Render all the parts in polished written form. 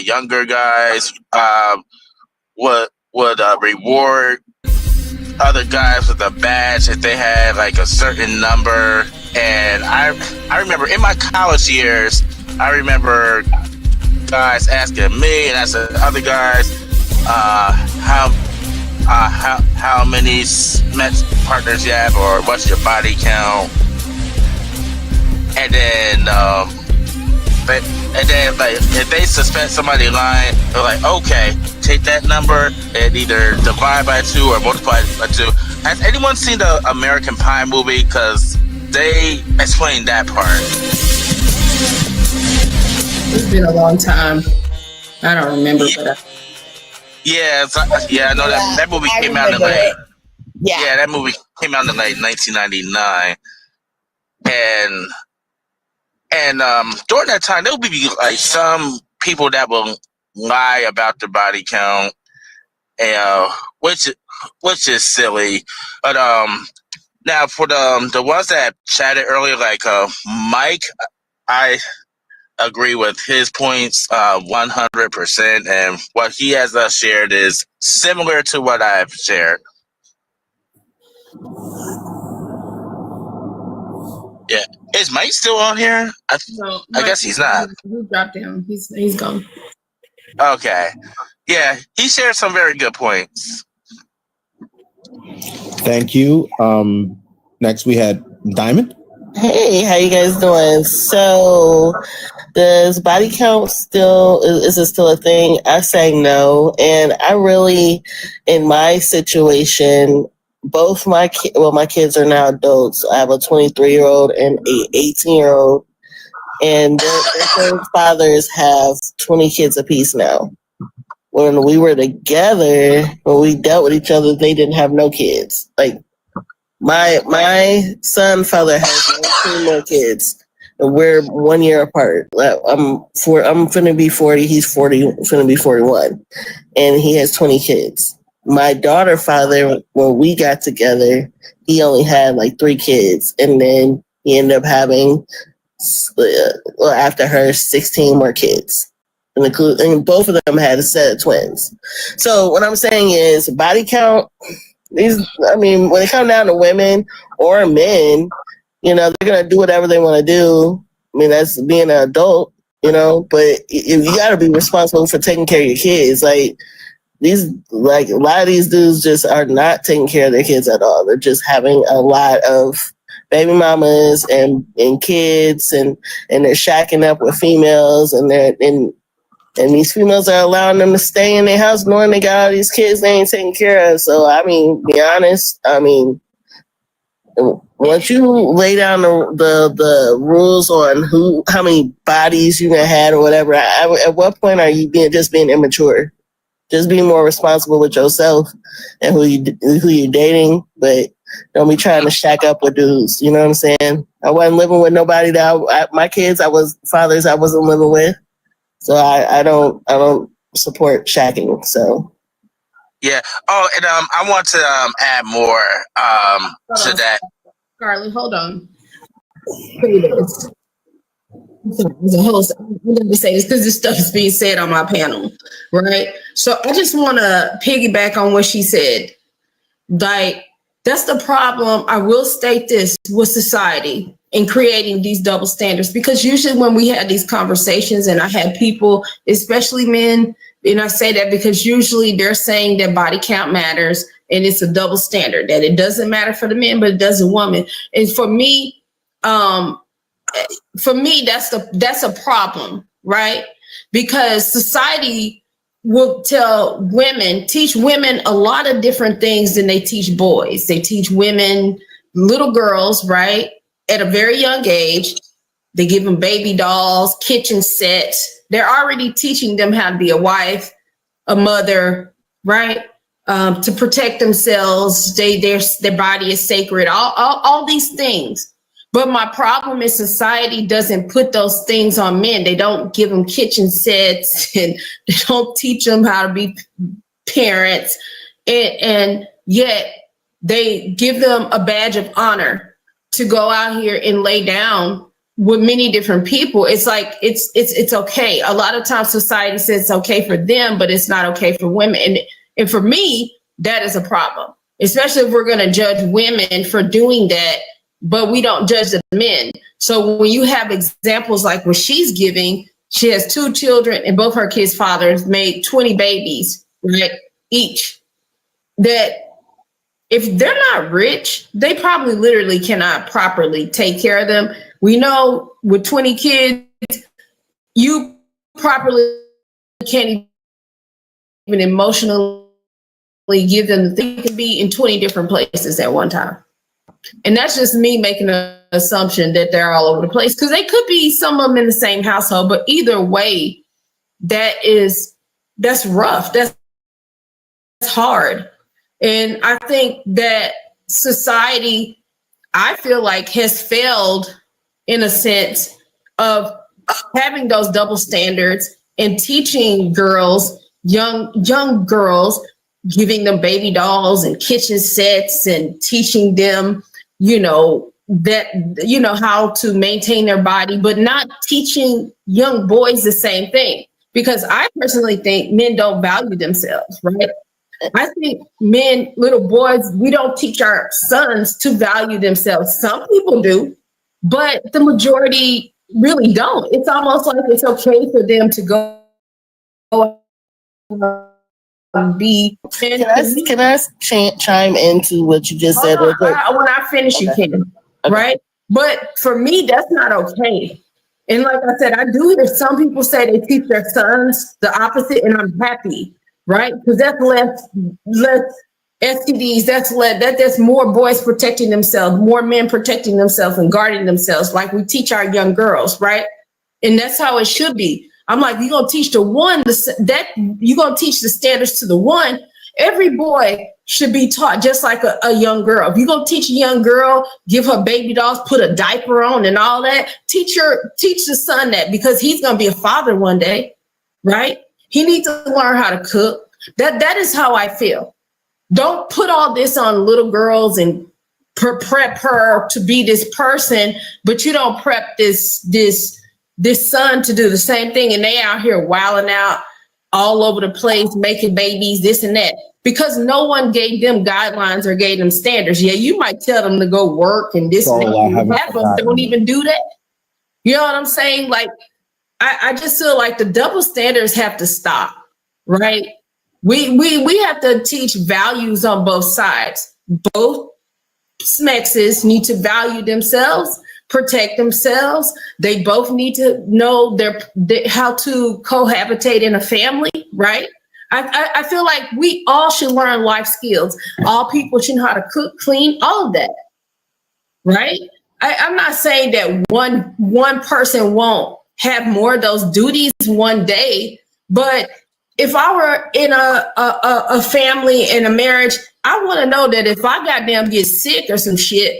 younger guys would reward other guys with a badge if they had like a certain number. And I remember in my college years, I remember guys asking me and asking other guys how many met partners you have or what's your body count, and then like if they suspect somebody lying, they're like, okay, take that number and either divide by 2 or multiply by 2. Has anyone seen the American Pie movie? Because they explained that part. It's been a long time. I don't remember. Yeah, I know that movie came out in like that movie came out in like 1999, and during that time there would be like some people that will lie about the body count, which is silly. But now for the ones that chatted earlier, like Mike, I agree with his points 100%, and what he has shared is similar to what I've shared. Yeah, is Mike still on here? I guess he's not. He dropped him. He's gone. Okay, yeah, he shared some very good points. Thank you. Next we had Diamond. Hey, how you guys doing? So, does body count is it still a thing? I say no, and I really, in my situation, both my kids are now adults. I have a 23-year-old and a 18-year-old, and their fathers have 20 kids apiece now. When we were together, when we dealt with each other, they didn't have no kids. Like my son father has 19 more kids, and we're 1 year apart. I'm finna be 40. He's 40. Finna be 41, and he has 20 kids. My daughter father, when we got together, he only had like 3 kids, and then he ended up having, after her, 16 more kids. And both of them had a set of twins. So what I'm saying is body count, when it comes down to women or men, they're going to do whatever they want to do. I mean, that's being an adult, but you got to be responsible for taking care of your kids. Like a lot of these dudes just are not taking care of their kids at all. They're just having a lot of baby mamas and kids, and they're shacking up with females, and these females are allowing them to stay in their house knowing they got all these kids they ain't taking care of. So, be honest, once you lay down the rules on how many bodies you can have or whatever, at what point are you being immature? Just be more responsible with yourself and who you're dating, but don't be trying to shack up with dudes. You know what I'm saying? I wasn't living with nobody my kids, fathers I wasn't living with. So I don't support shacking. So yeah. Oh, and I want to add more to that. Carly, hold on. As a host, I'm going to say this because this stuff is being said on my panel, right? So I just want to piggyback on what she said. Like, that's the problem. I will state this with society in creating these double standards, because usually when we had these conversations, and I had people, especially men, and I say that because usually they're saying that body count matters and it's a double standard, that it doesn't matter for the men, but it does a woman. And for me, that's a problem, right? Because society will teach women a lot of different things than they teach boys. They teach women, little girls, right, at a very young age. They give them baby dolls, kitchen sets. They're already teaching them how to be a wife, a mother, right? To protect themselves. Their body is sacred. All these things. But my problem is society doesn't put those things on men. They don't give them kitchen sets, and they don't teach them how to be parents. And yet they give them a badge of honor to go out here and lay down with many different people, it's like it's okay. A lot of times society says it's okay for them, but it's not okay for women. And for me, that is a problem, especially if we're going to judge women for doing that, but we don't judge the men. So when you have examples like what she's giving, she has 2 children and both her kids' fathers made 20 babies, right, each, that if they're not rich, they probably literally cannot properly take care of them. We know with 20 kids, you properly can't even emotionally give them, they can be in 20 different places at one time. And that's just me making an assumption that they're all over the place, because they could be some of them in the same household, but either way, that's rough. That's hard. And I think that society, I feel like, has failed in a sense of having those double standards and teaching girls, young girls, giving them baby dolls and kitchen sets and teaching them, how to maintain their body, but not teaching young boys the same thing. Because I personally think men don't value themselves, right? I think men, little boys, we don't teach our sons to value themselves. Some people do, but the majority really don't. It's almost like it's okay for them to go and be. Can I chime into what you just said? When I finish, you can, right? But for me, that's not okay. And like I said, I do hear some people say they teach their sons the opposite, and I'm happy. Right? Because that's less STDs, that's more boys protecting themselves, more men protecting themselves and guarding themselves, like we teach our young girls, right? And that's how it should be. I'm like, you're gonna teach you're gonna teach the standards to the one. Every boy should be taught just like a young girl. If you're gonna teach a young girl, give her baby dolls, put a diaper on and all that, teach the son that, because he's gonna be a father one day, right? He needs to learn how to cook. That is how I feel. Don't put all this on little girls and prep her to be this person, but you don't prep this son to do the same thing, and they out here wilding out all over the place, making babies, this and that, because no one gave them guidelines or gave them standards. Yeah, you might tell them to go work and this and that. Half of them don't even do that. You know what I'm saying? Like, I just feel like the double standards have to stop, right? We have to teach values on both sides. Both smexes need to value themselves, protect themselves. They both need to know how to cohabitate in a family, right? I feel like we all should learn life skills. All people should know how to cook, clean, all of that, right? I'm not saying that one person won't have more of those duties one day, but if I were in a family and a marriage, I want to know that if I goddamn get sick or some shit,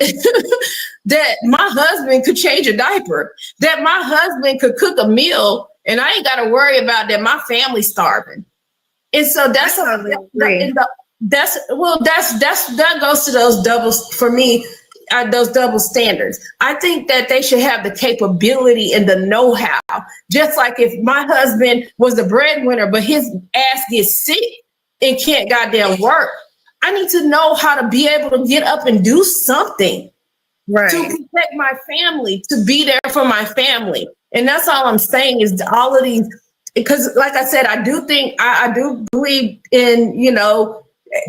that my husband could change a diaper, that my husband could cook a meal, and I ain't got to worry about that my family's starving. And so that goes to those doubles for me. Those double standards. I think that they should have the capability and the know-how. Just like if my husband was the breadwinner, but his ass gets sick and can't goddamn work, I need to know how to be able to get up and do something, right, to protect my family, to be there for my family. And that's all I'm saying is all of these, because like I said, I do think, I do believe in,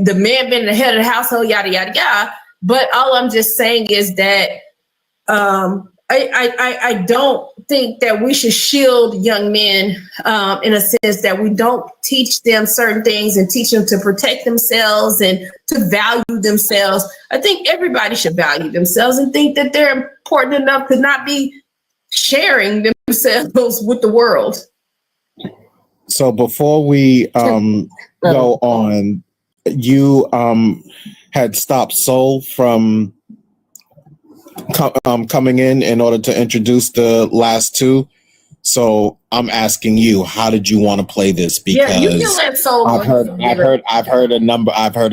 the man being the head of the household, yada, yada, yada. But all I'm just saying is that I don't think that we should shield young men in a sense that we don't teach them certain things and teach them to protect themselves and to value themselves. I think everybody should value themselves and think that they're important enough to not be sharing themselves with the world. So before we go on, you had stopped Soul from coming in order to introduce the last two. So I'm asking you, how did you want to play this? Because Yeah, you can let Soul. I've heard a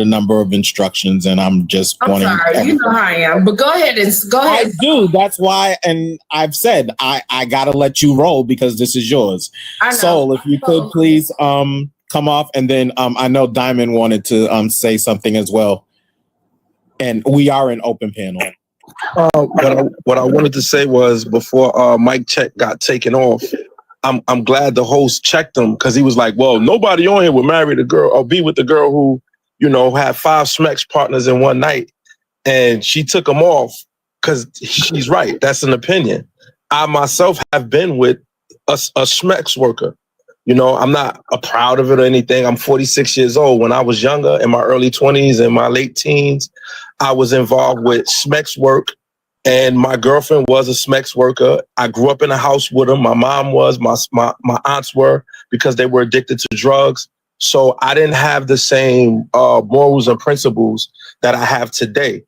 number of instructions, and I'm just I'm wanting. sorry, you know how I am, but go ahead. I do. That's why, and I've said I gotta let you roll because this is yours. I know. Soul, if you could please come off, and then I know Diamond wanted to say something as well, and we are an open panel. What I wanted to say was before Mike Check got taken off, I'm glad the host checked him because he was like, well, nobody on here would marry the girl or be with the girl who, had 5 Smex partners in one night. And she took him off because she's right. That's an opinion. I myself have been with a Smex worker. I'm not proud of it or anything. I'm 46 years old. When I was younger, in my early 20s and my late teens, I was involved with Smex work, and my girlfriend was a Smex worker. I grew up in a house with them. My mom was, my aunts were, because they were addicted to drugs. So I didn't have the same morals and principles that I have today.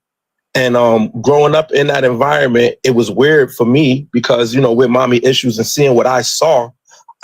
And growing up in that environment, it was weird for me because, with mommy issues and seeing what I saw,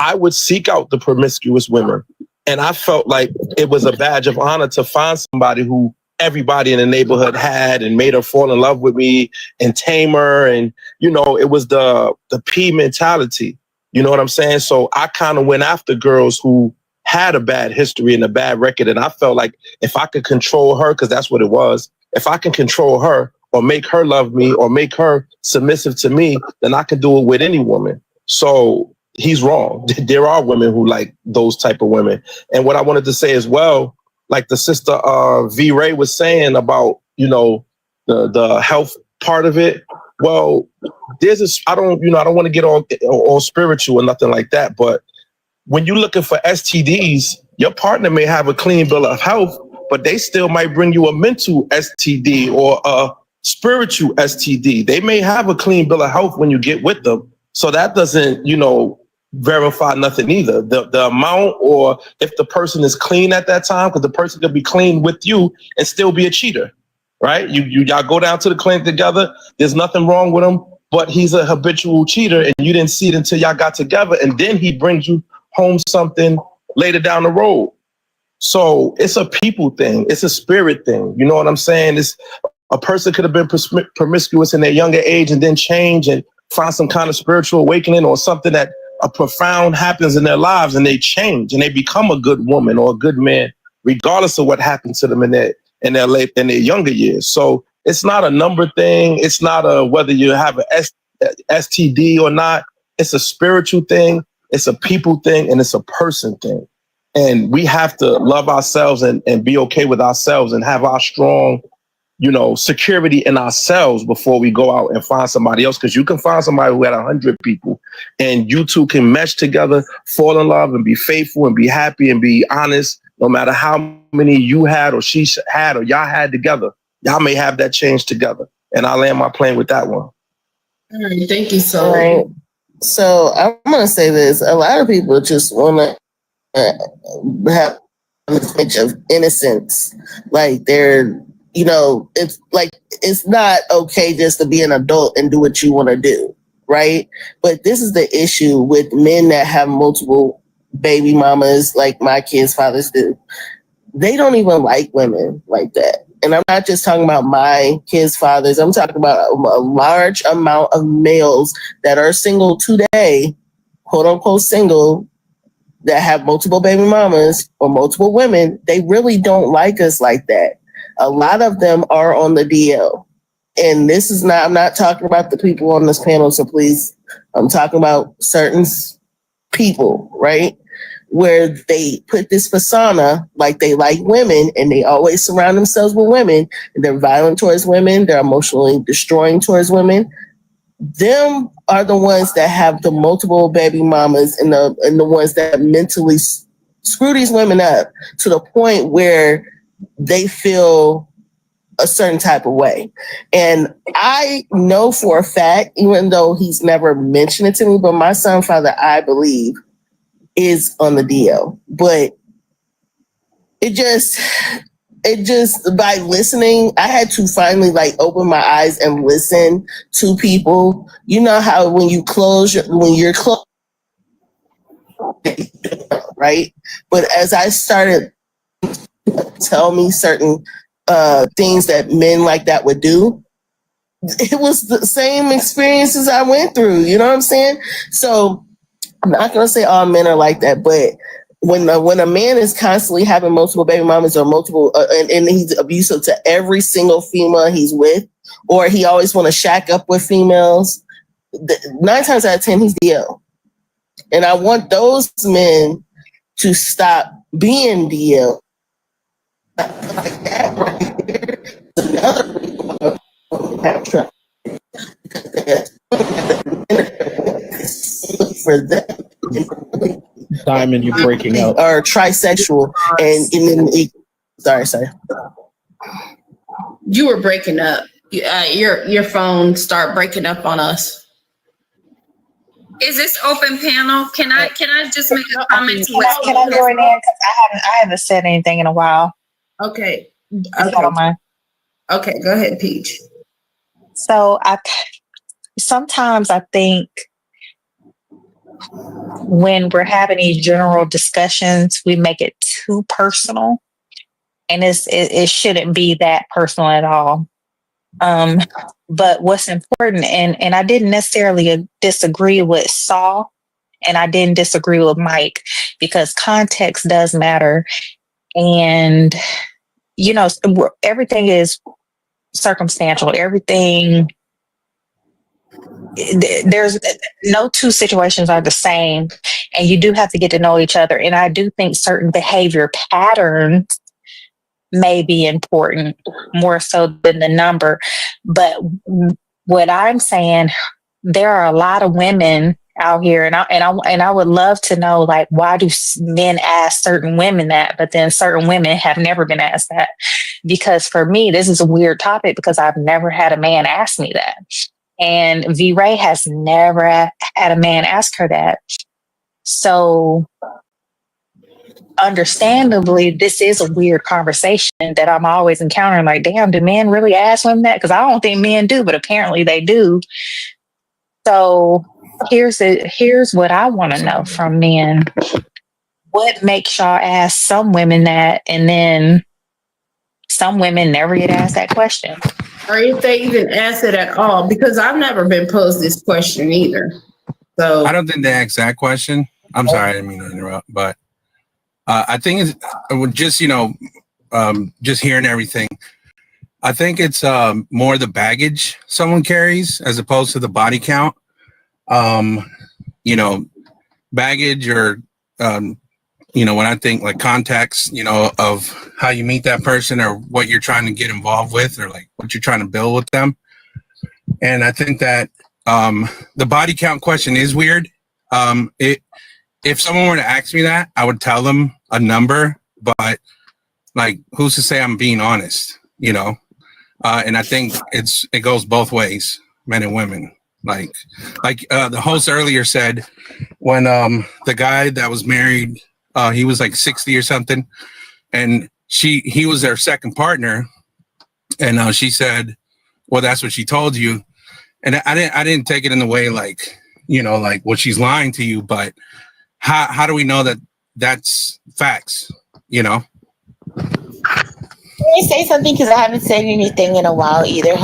I would seek out the promiscuous women. And I felt like it was a badge of honor to find somebody who everybody in the neighborhood had and made her fall in love with me and tame her. And, it was the P mentality. You know what I'm saying? So I kind of went after girls who had a bad history and a bad record. And I felt like if I could control her, because that's what it was, if I can control her or make her love me or make her submissive to me, then I can do it with any woman. So he's wrong. There are women who like those type of women. And what I wanted to say as well, like the sister V Ray was saying about, the health part of it. Well, I don't want to get all spiritual or nothing like that. But when you're looking for STDs, your partner may have a clean bill of health, but they still might bring you a mental STD or a spiritual STD. They may have a clean bill of health when you get with them. So that doesn't, verify nothing either. The amount, or if the person is clean at that time, because the person could be clean with you and still be a cheater, right? Y'all go down to the clinic together. There's nothing wrong with him, but he's a habitual cheater, and you didn't see it until y'all got together, and then he brings you home something later down the road. So it's a people thing. It's a spirit thing. You know what I'm saying? It's a person could have been promiscuous in their younger age and then change and find some kind of spiritual awakening or something that a profound happens in their lives, and they change and they become a good woman or a good man, regardless of what happened to them in their younger years. So it's not a number thing. It's not a whether you have a STD or not. It's a spiritual thing. It's a people thing, and it's a person thing. And we have to love ourselves and be okay with ourselves and have our strong, security in ourselves before we go out and find somebody else. Because you can find somebody who had 100 people, and you two can mesh together, fall in love, and be faithful and be happy and be honest. No matter how many you had or she had or y'all had together, y'all may have that change together. And I land my plane with that one. All right, thank you so much. Right. So I'm going to say this. A lot of people just want to have an image of innocence. Like they're, it's like, it's not okay just to be an adult and do what you want to do, right? But this is the issue with men that have multiple baby mamas, like my kids' fathers do. They don't even like women like that. And I'm not just talking about my kids' fathers. I'm talking about a large amount of males that are single today, quote unquote single, that have multiple baby mamas or multiple women. They really don't like us like that. A lot of them are on the DL. And this is not, I'm not talking about the people on this panel, so please, I'm talking about certain people, right? Where they put this persona like they like women, and they always surround themselves with women, and they're violent towards women, they're emotionally destroying towards women. Them are the ones that have the multiple baby mamas and the ones that mentally screw these women up to the point where they feel a certain type of way. And I know for a fact, even though he's never mentioned it to me, but my son father, I believe, is on the DL. But it just by listening, I had to finally open my eyes and listen to people. You know how when you're close right? But as I started tell me certain things that men like that would do, it was the same experiences I went through. You know what I'm saying? So I'm not gonna say all men are like that, but when a man is constantly having multiple baby mamas or multiple, and he's abusive to every single female he's with, or he always want to shack up with females, 9 times out of 10 he's DL. And I want those men to stop being DL. Like that right there is another reason why women have trouble. For them, Diamond, you're breaking up. Or trisexual, and then sorry. You were breaking up. Your phone started breaking up on us. Is this open panel? Can I just make a comment to what? Can I join in? Because I haven't said anything in a while. Okay. If you don't mind. Okay, go ahead, Peach. So sometimes I think when we're having these general discussions, we make it too personal, and it shouldn't be that personal at all. But what's important, and I didn't necessarily disagree with Saul, and I didn't disagree with Mike, because context does matter. And, you know, everything is circumstantial. Everything, there's no two situations are the same, and you do have to get to know each other. And I do think certain behavior patterns may be important more so than the number. But what I'm saying, there are a lot of women out here, and I would love to know, like, why do men ask certain women that, but then certain women have never been asked that? Because for me, this is a weird topic, because I've never had a man ask me that, and V Ray has never had a man ask her that. So understandably, this is a weird conversation that I'm always encountering. Like, damn, do men really ask women that? Because I don't think men do, but apparently they do. So here's what I want to know from men. What makes y'all ask some women that, and then some women never get asked that question? Or if they even ask it at all, because I've never been posed this question either. So I don't think they ask that question. I'm sorry, I didn't mean to interrupt, but I think it's just, just hearing everything. I think it's more the baggage someone carries as opposed to the body count. Baggage, or, when I think like context, of how you meet that person, or what you're trying to get involved with, or like what you're trying to build with them. And I think that the body count question is weird. If someone were to ask me that, I would tell them a number, but like, who's to say I'm being honest, and I think it goes both ways, men and women. Like the host earlier said, when the guy that was married, he was like 60 or something, and he was their second partner, and she said, well, that's what she told you. And I didn't take it in the way like, like, well, she's lying to you, but how do we know that that's facts, Can I say something? Because I haven't said anything in a while either.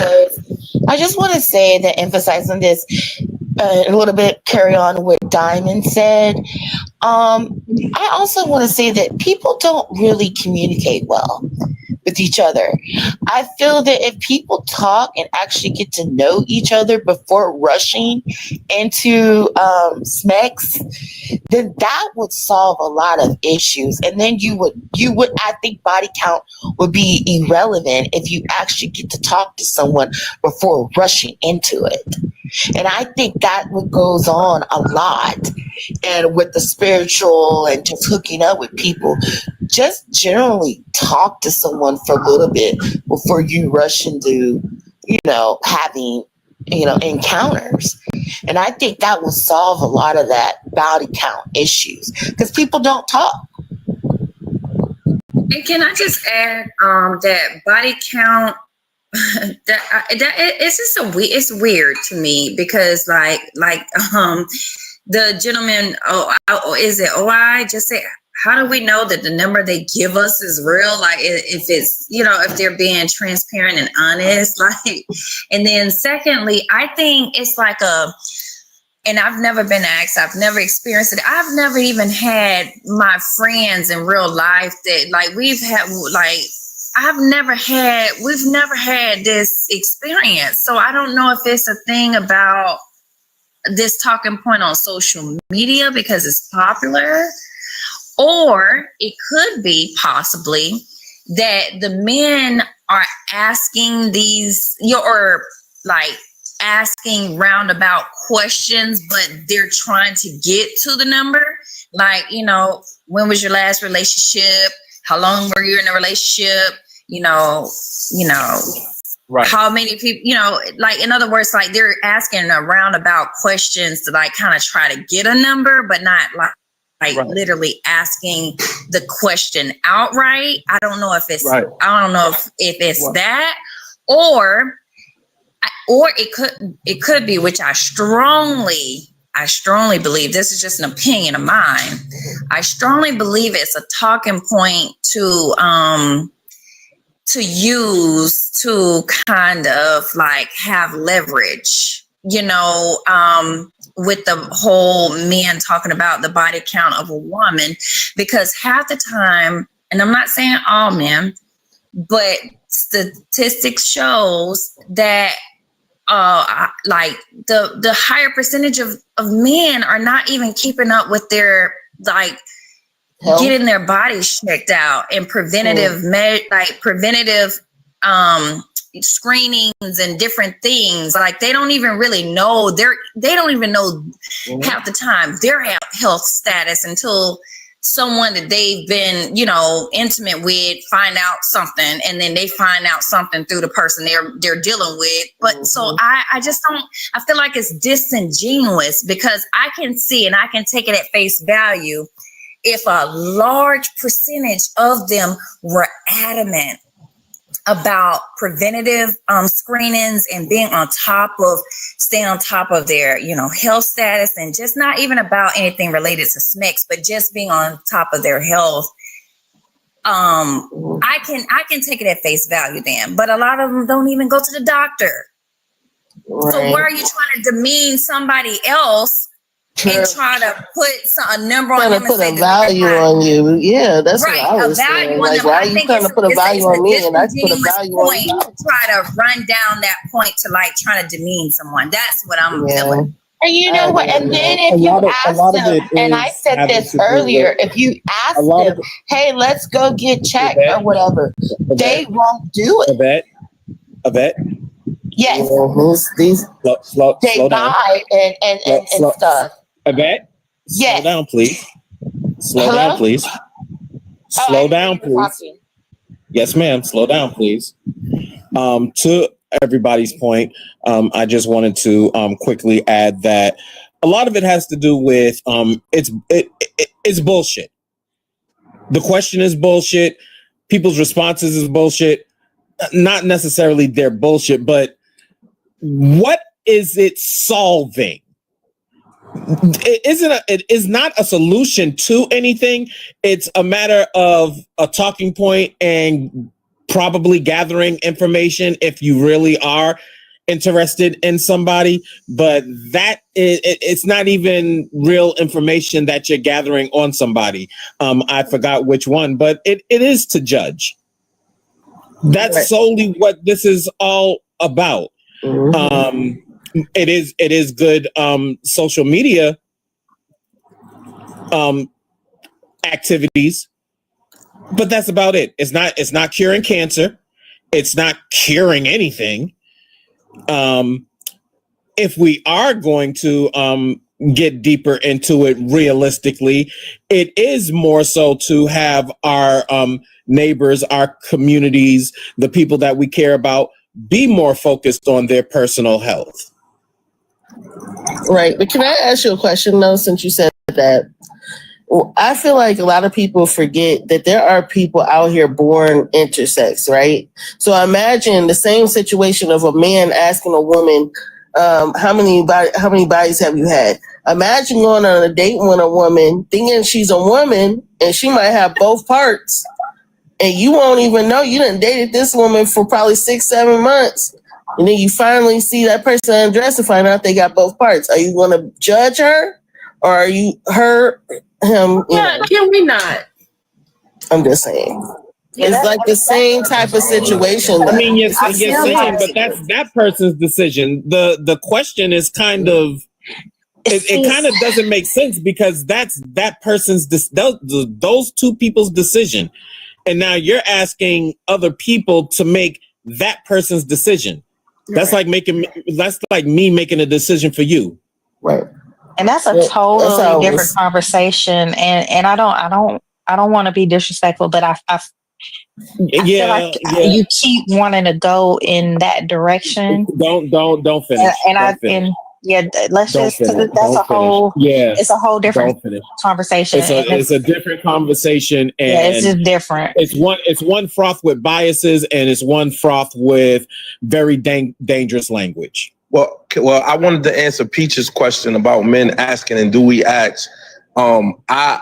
I just want to say that, emphasize on this a little bit, carry on what Diamond said. I also want to say that people don't really communicate well with each other. I feel that if people talk and actually get to know each other before rushing into smacks, then that would solve a lot of issues. And then you would, I think body count would be irrelevant if you actually get to talk to someone before rushing into it. And I think that what goes on a lot. And with the spiritual and just hooking up with people, just generally talk to someone for a little bit before you rush into, having, encounters. And I think that will solve a lot of that body count issues, because people don't talk. And can I just add that body count, it's weird to me, because like the gentleman, is it OI? Just say, how do we know that the number they give us is real? Like if it's, if they're being transparent and honest, like, and then secondly, I think it's like and I've never been asked, I've never experienced it. I've never even had my friends in real life that we've never had this experience. So I don't know if it's a thing about this talking point on social media because it's popular, or it could be possibly that the men are asking asking roundabout questions, but they're trying to get to the number. Like, when was your last relationship? How long were you in a relationship? Right. How many people, in other words, they're asking roundabout questions to kind of try to get a number, but not right. Literally asking the question outright. I don't know if it's, right. I don't know if it's that, or it could be, which I strongly believe, this is just an opinion of mine. I strongly believe it's a talking point to use to kind of have leverage, with the whole men talking about the body count of a woman, because half the time, and I'm not saying all men, but statistics shows that the higher percentage of men are not even keeping up with their getting their bodies checked out and preventative screenings and different things. They don't even really know they don't even know half the time their health status until someone that they've been, intimate with find out something, and then they find out something through the person they're dealing with. But so I just don't, I feel like it's disingenuous, because I can see and I can take it at face value if a large percentage of them were adamant about preventative screenings and staying on top of their, health status, and just not even about anything related to sex, but just being on top of their health. I can take it at face value then, but a lot of them don't even go to the doctor. Right. So why are you trying to demean somebody else and try to put a number on them and say a value on you? Yeah, that's right. What I was saying. Why are you trying to put a value on me and I put a value on you? Try to run down that point to trying to demean someone. That's what I'm feeling. And you know what? And then if you ask them, and I said this earlier, if you ask them, hey, let's go get checked or whatever, they won't do it. Yvette? Yes. They buy and stuff. Yvette? Yes. Slow down, please. Slow down, please. Slow down, please. Yes, ma'am. Slow down, please. To everybody's point, I just wanted to quickly add that a lot of it has to do with it's bullshit. The question is bullshit. People's responses is bullshit. Not necessarily their bullshit, but what is it solving? It is not a solution to anything. It's a matter of a talking point and probably gathering information if you really are interested in somebody. But it's not even real information that you're gathering on somebody. I forgot which one, but it is to judge. That's solely what this is all about. Mm-hmm. It is good social media activities, but that's about it. It's not curing cancer. It's not curing anything. If we are going to get deeper into it realistically, it is more so to have our neighbors, our communities, the people that we care about, be more focused on their personal health. Right. But can I ask you a question, though, since you said that? Well, I feel like a lot of people forget that there are people out here born intersex, right? So imagine the same situation of a man asking a woman, how many bodies have you had? Imagine going on a date with a woman, thinking she's a woman, and she might have both parts. And you won't even know. You done dated this woman for probably 6-7 months. And then you finally see that person undressed and find out they got both parts. Are you going to judge her? Or are you him? Yeah, can we not? I'm just saying. It's like the same type of situation. I mean, you're saying, but that's that person's decision. The question is kind of, it kind of doesn't make sense because that's that person's, those two people's decision. And now you're asking other people to make that person's decision. That's like me making a decision for you. Right. And that's a totally different conversation. And I don't want to be disrespectful, but I feel like you keep wanting to go in that direction. Don't finish. Let's just, that's a whole, it's a whole different conversation. It's a different conversation. And it's just different. It's one fraught with biases and it's one fraught with very dangerous language. Well, I wanted to answer Peach's question about men asking and do we ask. I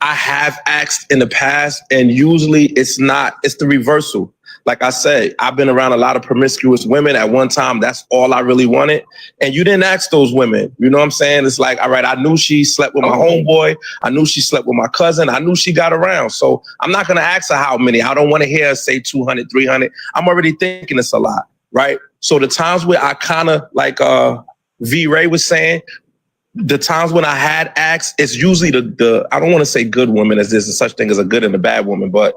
have asked in the past, and usually it's the reversal. Like I say, I've been around a lot of promiscuous women. At one time, that's all I really wanted. And you didn't ask those women. You know what I'm saying? It's like, all right, I knew she slept with my homeboy. I knew she slept with my cousin. I knew she got around. So I'm not going to ask her how many. I don't want to hear her say 200, 300. I'm already thinking it's a lot, right? So the times where I kind of, like V. Ray was saying, the times when I had asked, it's usually the I don't want to say good woman, as there's such thing as a good and a bad woman, but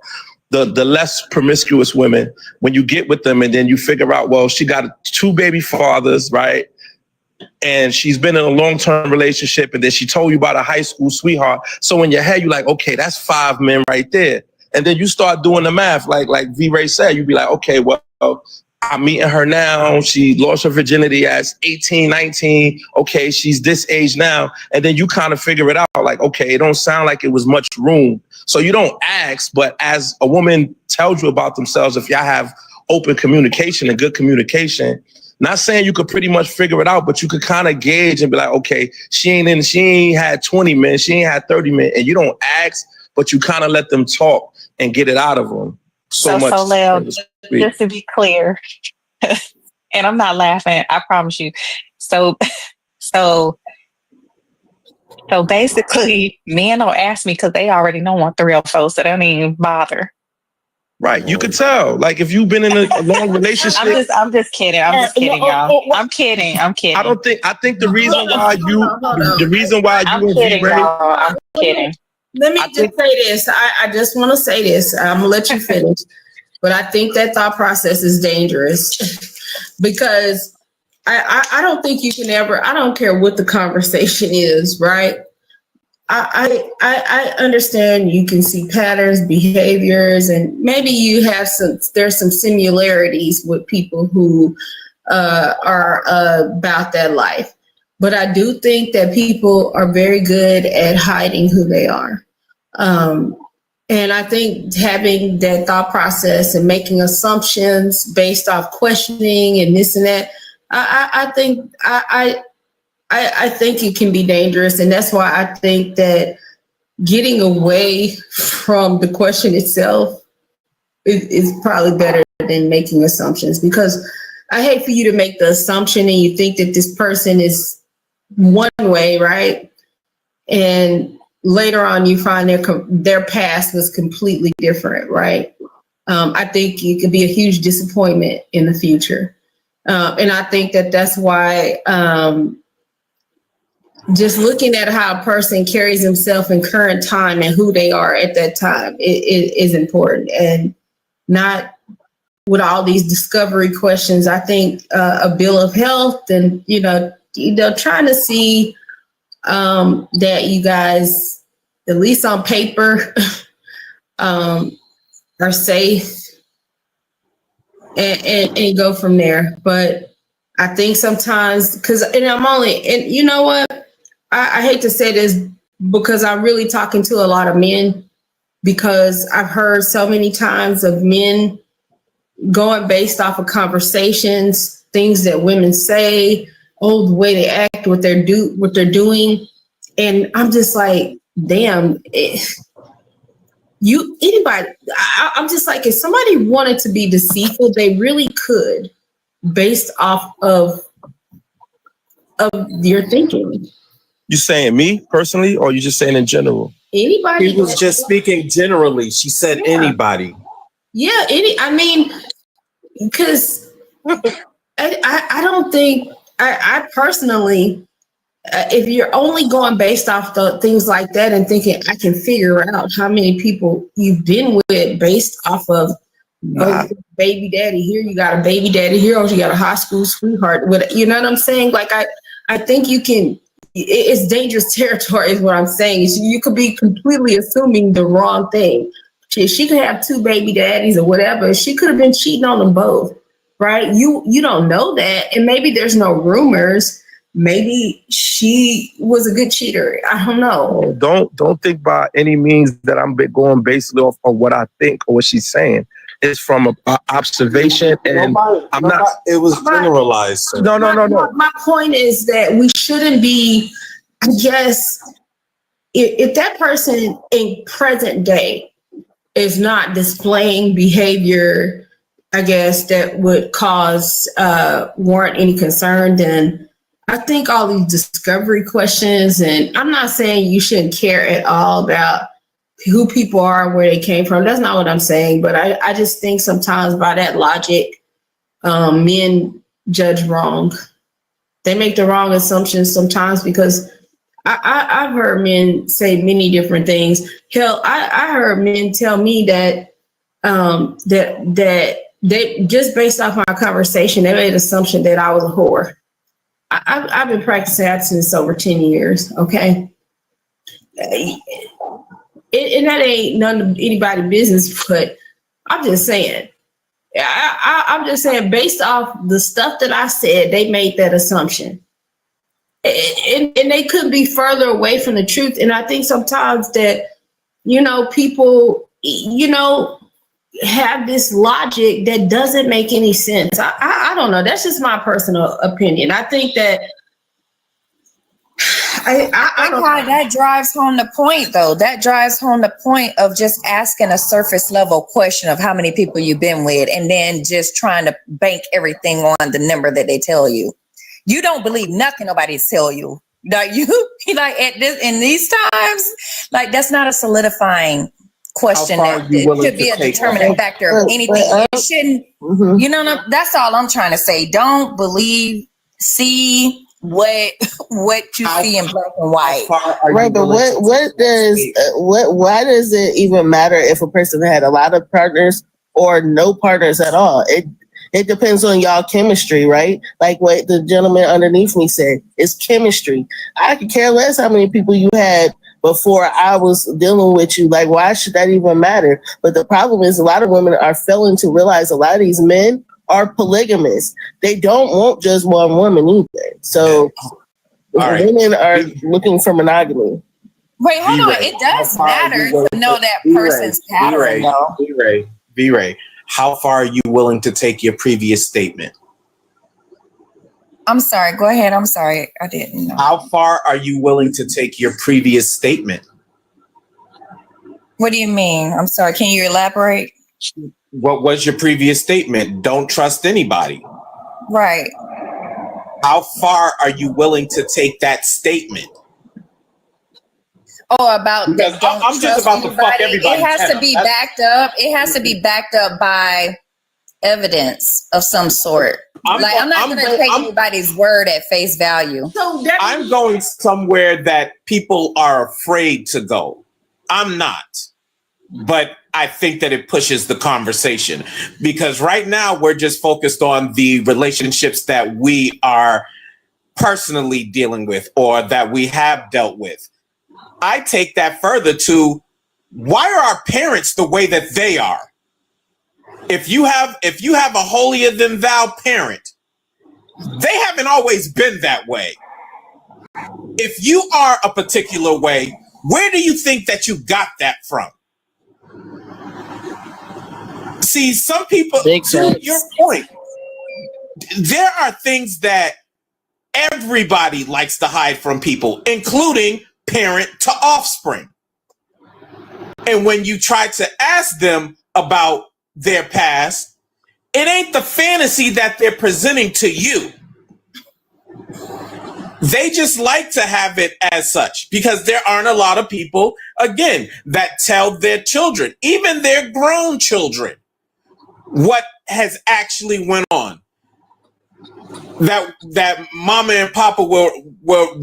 the less promiscuous women, when you get with them and then you figure out, well, she got 2 baby fathers, right? And she's been in a long-term relationship, and then she told you about a high school sweetheart. So in your head, you're like, okay, that's 5 men right there. And then you start doing the math, like V. Ray said, you'd be like, okay, well, I'm meeting her now. She lost her virginity at 18, 19. Okay, she's this age now. And then you kind of figure it out, like, okay, it don't sound like it was much room. So you don't ask, but as a woman tells you about themselves, if y'all have open communication and good communication, not saying you could pretty much figure it out, but you could kind of gauge and be like, okay, she ain't had 20 men, she ain't had 30 men. And you don't ask, but you kind of let them talk and get it out of them. So Leo, just to be clear, and I'm not laughing, I promise you. So basically, men don't ask me because they already don't want the real folks, so they don't even bother. Right, you could tell. Like if you've been in a long relationship. I'm just kidding. I'm just kidding, y'all. I'm kidding. I think the reason why you kidding, y'all. I'm kidding. Let me just say this. I just want to say this. I'm going to let you finish. But I think that thought process is dangerous because I don't think you can ever, I don't care what the conversation is, right? I understand you can see patterns, behaviors, and maybe there's some similarities with people who are about that life. But I do think that people are very good at hiding who they are. And I think having that thought process and making assumptions based off questioning and this and that, I think it can be dangerous. And that's why I think that getting away from the question itself is probably better than making assumptions, because I hate for you to make the assumption and you think that this person is one way, right? And later on you find their past was completely different, right? I think it could be a huge disappointment in the future. And I think that's why just looking at how a person carries himself in current time and who they are at that time is important, and not with all these discovery questions. I think a bill of health and, trying to see that you guys, at least on paper, are safe and go from there. But I think sometimes, and you know what? I hate to say this because I'm really talking to a lot of men, because I've heard so many times of men going based off of conversations, things that women say, the way they act, what they're doing, and I'm just like, damn. I'm just like, if somebody wanted to be deceitful, they really could, based off of your thinking. You saying me personally, or you just saying in general? Anybody? He was just speaking generally. She said anybody. Yeah, because I don't think I personally, if you're only going based off the things like that and thinking I can figure out how many people you've been with based off of baby daddy here, you got a baby daddy here, or you got a high school sweetheart, you know what I'm saying? Like I think you can. It's dangerous territory, is what I'm saying. You could be completely assuming the wrong thing. She could have 2 baby daddies or whatever. She could have been cheating on them both, right? You don't know that, and maybe there's no rumors. Maybe she was a good cheater. I don't know. Don't think by any means that I'm going basically off of what I think or what she's saying. It's from an observation, and I'm not. It was generalized. Sir. No. My point is that we shouldn't be. I guess if that person in present day is not displaying behavior, I guess that would cause warrant any concern, then I think all these discovery questions, and I'm not saying you shouldn't care at all about who people are, where they came from. That's not what I'm saying. But I just think sometimes by that logic, men judge wrong. They make the wrong assumptions sometimes, because I've heard men say many different things. Hell, I heard men tell me that that they, just based off my conversation, they made an assumption that I was a whore. I've been practicing abstinence over 10 years. Okay. And that ain't none of anybody's business, but I'm just saying. I'm just saying, based off the stuff that I said, they made that assumption. And they could be further away from the truth. And I think sometimes that, people, have this logic that doesn't make any sense. I don't know. That's just my personal opinion. I think that I don't how that drives home the point, though. That drives home the point of just asking a surface level question of how many people you've been with, and then just trying to bank everything on the number that they tell you. You don't believe nothing nobody tell you. Like you, like in these times, like that's not a solidifying question that should be a determining factor of anything. It shouldn't. That's all I'm trying to say. Don't believe, see what you see in black and white. Right, but why does it even matter if a person had a lot of partners or no partners at all? It depends on y'all chemistry, right? Like what the gentleman underneath me said, it's chemistry. I could care less how many people you had before I was dealing with you. Like, why should that even matter? But the problem is a lot of women are failing to realize a lot of these men are polygamous. They don't want just one woman either. So women are looking for monogamy. Wait, hold on. It does matter to know that person's pattern, though. V-Ray, how far are you willing to take your previous statement? I'm sorry. Go ahead. I'm sorry. I didn't know. How far are you willing to take your previous statement? What do you mean? I'm sorry. Can you elaborate? What was your previous statement? Don't trust anybody. Right. How far are you willing to take that statement? Oh, about that. I'm just about to fuck everybody. It has to be backed up. It has to be backed up by evidence of some sort. I'm not going to take anybody's word at face value. So I'm going somewhere that people are afraid to go. I'm not. But I think that it pushes the conversation, because right now we're just focused on the relationships that we are personally dealing with or that we have dealt with. I take that further to, why are our parents the way that they are? If you have a holier than thou parent, they haven't always been that way. If you are a particular way, where do you think that you got that from? See, some people, to your point, there are things that Everybody likes to hide from people, including parent to offspring. And when you try to ask them about their past, it ain't the fantasy that they're presenting to you. They just like to have it as such because there aren't a lot of people, again, that tell their children, even their grown children, what has actually went on. That mama and papa were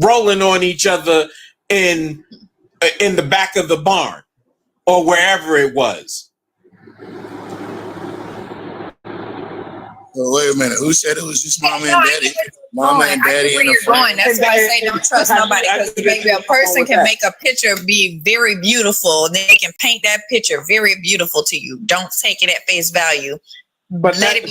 rolling on each other in the back of the barn or wherever it was. Well, wait a minute. Who said it was just mama and daddy? Mama and daddy where you're going. That's why I say don't trust nobody, because maybe a person can make a picture be very beautiful. They can paint that picture very beautiful to you. Don't take it at face value. But that's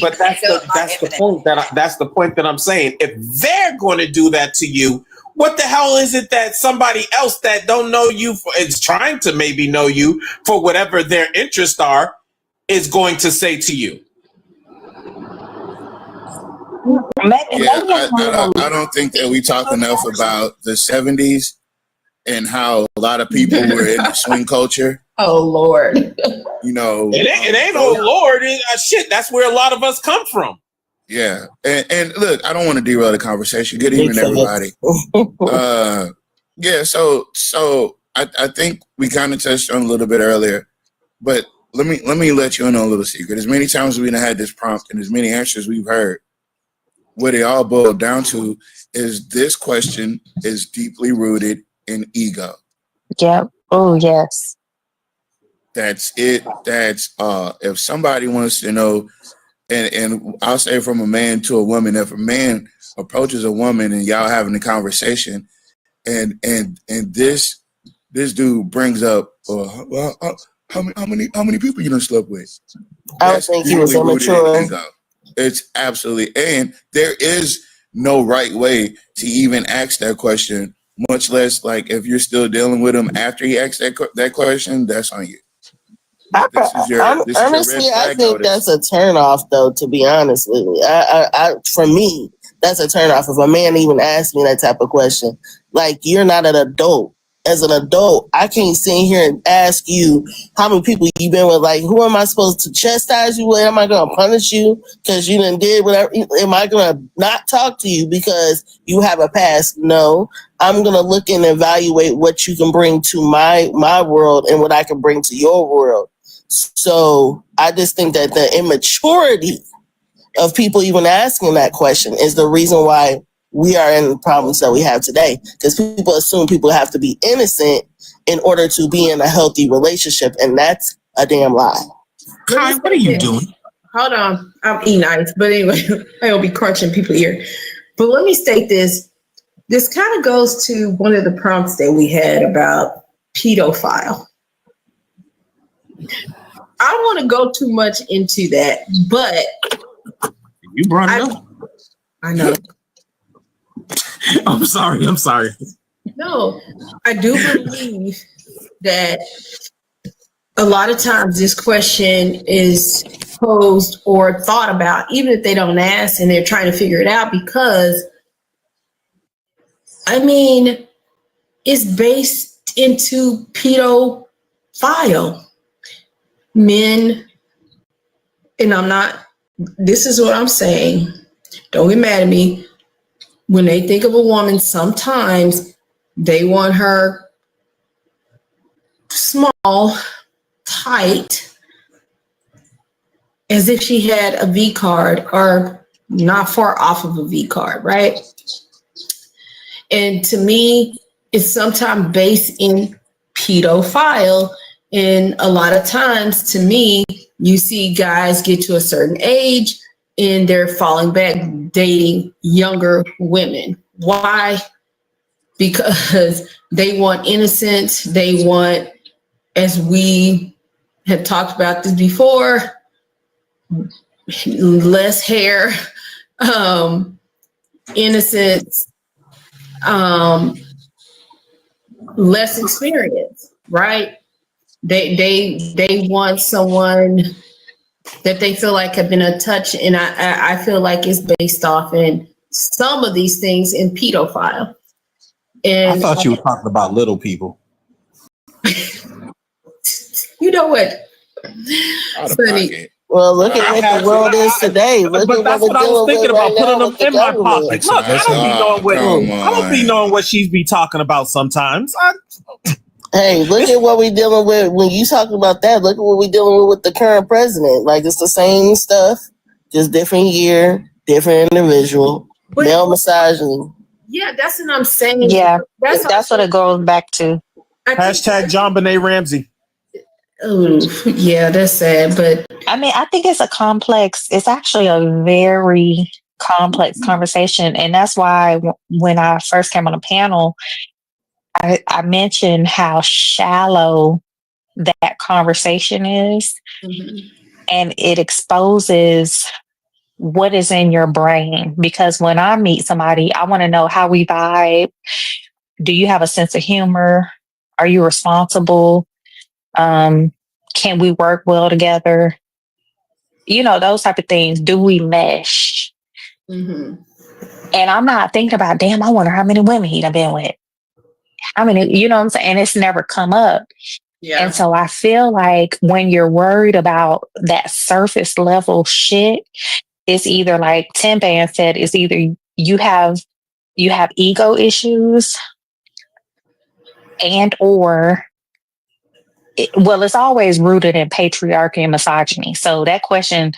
the point that I'm saying. If they're going to do that to you, what the hell is it that somebody else that don't know you is trying to maybe know you for whatever their interests are is going to say to you? I don't think that we talk enough about the 70s and how a lot of people were in the swing culture. Oh Lord. You know, it ain't oh Lord. Shit, that's where a lot of us come from. Yeah. And look, I don't want to derail the conversation. Good evening, everybody. Yeah, so I think we kind of touched on a little bit earlier, but let me let you in on a little secret. As many times as we've had this prompt and as many answers we've heard, what it all boiled down to is this question is deeply rooted in ego. Yep. Oh, yes. That's it. That's if somebody wants to know, and I'll say from a man to a woman, if a man approaches a woman and y'all having a conversation, and this dude brings up, how many people you done slept with? I don't think he was immature. It's absolutely, and there is no right way to even ask that question, much less like if you're still dealing with him after he asks that question, that's on you. Honestly, I think that's a turnoff, though. To be honest with you, for me, that's a turnoff. If a man even asks me that type of question, like you're not an adult. As an adult, I can't sit here and ask you how many people you've been with. Like, who am I supposed to chastise you with? Am I going to punish you because you done did whatever? Am I going to not talk to you because you have a past? No, I'm going to look and evaluate what you can bring to my world and what I can bring to your world. So I just think that the immaturity of people even asking that question is the reason why we are in the problems that we have today, because people assume people have to be innocent in order to be in a healthy relationship, and that's a damn lie. Kai, what are you doing? Hold on, I'm eating ice, but anyway, I'll be crunching people's ear. But let me state this. This kind of goes to one of the prompts that we had about pedophile. I don't want to go too much into that, but you brought it up. I know. I'm sorry. No, I do believe that a lot of times this question is posed or thought about, even if they don't ask and they're trying to figure it out, because, I mean, it's based into pedophile. Men, and this is what I'm saying, don't get mad at me. When they think of a woman, sometimes they want her small, tight, as if she had a V card or not far off of a V card, right? And to me, it's sometimes based in pedophile. And a lot of times, to me, you see guys get to a certain age and they're falling back dating younger women. Why? Because they want innocence. They want, as we have talked about this before, less hair, innocence, less experience, right? They want someone that they feel like have been a touch, and I feel like it's based off in some of these things in pedophile. I And thought you were talking about little people. you know what? Out of Sonny, pocket. Well, look at what the world is today. Look But at that's what we're what I was dealing thinking with right about, putting now them with the in my government. pocket. Look, I don't be knowing what Come I don't be on. knowing what she's be talking about sometimes. Hey, look at what we're dealing with. When you talking about that, look at what we're dealing with the current president. Like, it's the same stuff, just different year, different individual, But- male misogyny. yeah, that's what I'm saying. Yeah, That's that's what it goes back to. Hashtag John Benet Ramsey. Oh, yeah, that's sad. But I mean, I think it's actually a very complex conversation. And that's why when I first came on the panel, I mentioned how shallow that conversation is. mhm. And it exposes what is in your brain. Because when I meet somebody, I want to know how we vibe. Do you have a sense of humor? Are you responsible? Can we work well together? You know, those type of things. Do we mesh? Mhm. And I'm not thinking about, damn, I wonder how many women he'd have been with. How many, you know what I'm saying? And it's never come up. Yeah. And so I feel like when you're worried about that surface level shit, it's either like Ten Bandz said, it's either you have ego issues and or it's always rooted in patriarchy and misogyny. So that question,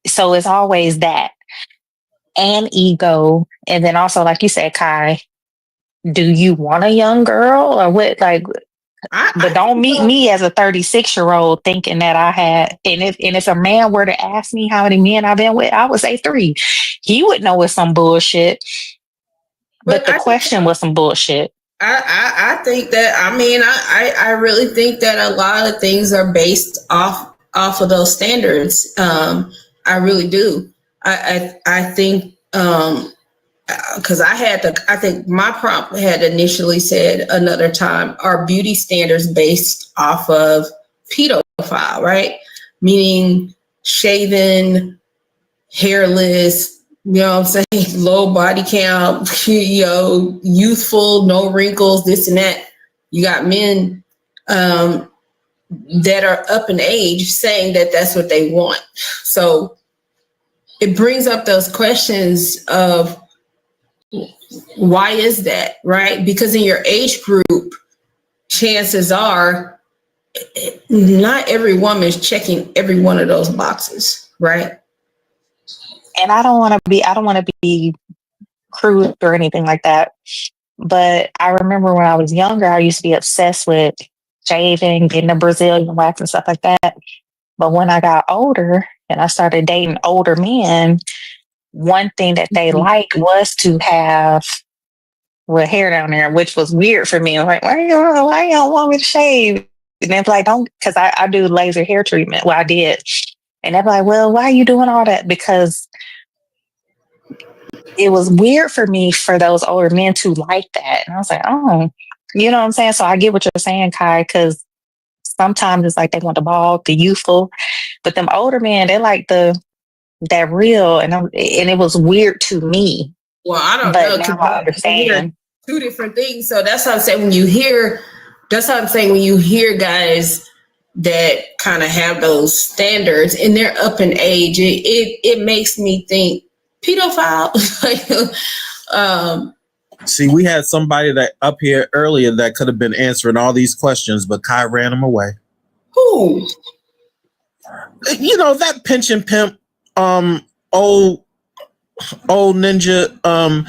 so it's always that and ego. And then also, like you said, Kai, do you want a young girl or what? Like, but don't meet me as a 36-year-old thinking that I had. And if a man were to ask me how many men I've been with, I would say 3. He would know it's some bullshit. But the question was some bullshit. I think that, I mean, I really think that a lot of things are based off of those standards. I really do. I think, because I think my prompt had initially said another time, are beauty standards based off of pedophile, right? Meaning shaven, hairless, you know what I'm saying? Low body count, you know, youthful, no wrinkles, this and that. You got men that are up in age saying that that's what they want. So it brings up those questions of why is that, right? Because in your age group, chances are not every woman is checking every one of those boxes, right? And I don't want to be crude or anything like that. But I remember when I was younger, I used to be obsessed with shaving, getting a Brazilian wax and stuff like that. But when I got older and I started dating older men, one thing that they liked was to have hair down there, which was weird for me. I'm like, why you don't want me to shave? And they're like, don't, because I do laser hair treatment. Well, I did. And they're like, well, why are you doing all that? Because it was weird for me for those older men to like that. And I was like, oh, you know what I'm saying? So I get what you're saying, Kai, because sometimes it's like they want the bald, the youthful, but them older men, they like that real. And it was weird to me. Well, I don't but know. Now I understand. Two different things. So that's what I'm saying. When you hear guys that kind of have those standards and they're up in age, it makes me think pedophile. See, we had somebody that up here earlier that could have been answering all these questions, but Kai ran them away. Who? You know, that pension pimp, old ninja,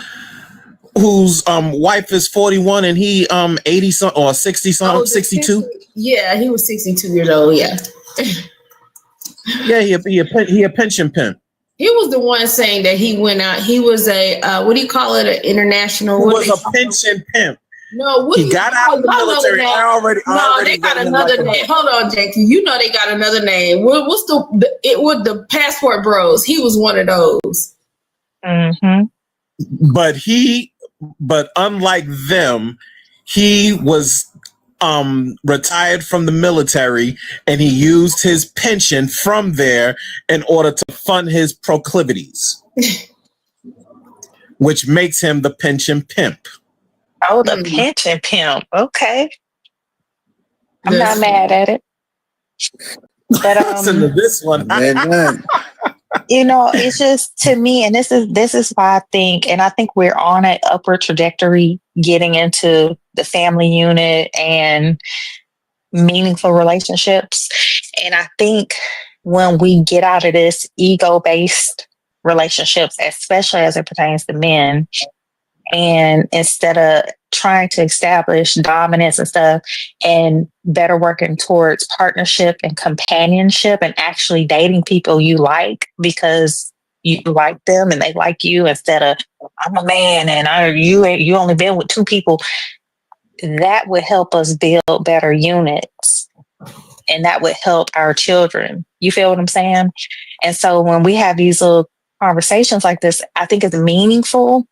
whose wife is 41 and he 80 something or 60 something, 62. Yeah, he was 62 years old. Yeah. Yeah, he a pension pimp. He was the one saying that he went out. He was a what do you call it? An international. He was a pension pimp. No, he got out of the military. They got another name. Hold on, Jackie. You know they got another name. What's the passport bros? He was one of those. Mm-hmm. But unlike them, he was retired from the military and he used his pension from there in order to fund his proclivities. which makes him the pension pimp. Oh, the pension pimp. Okay. I'm not mad at it. But Listen to this one. you know, it's just, to me, and this is why I think we're on an upward trajectory getting into the family unit and meaningful relationships. And I think when we get out of this ego-based relationships, especially as it pertains to men, and instead of trying to establish dominance and stuff, and better working towards partnership and companionship and actually dating people you like because you like them and they like you, instead of I'm a man and you only been with two people, that would help us build better units, and that would help our children. You feel what I'm saying? And so when we have these little conversations like this, I think it's meaningful,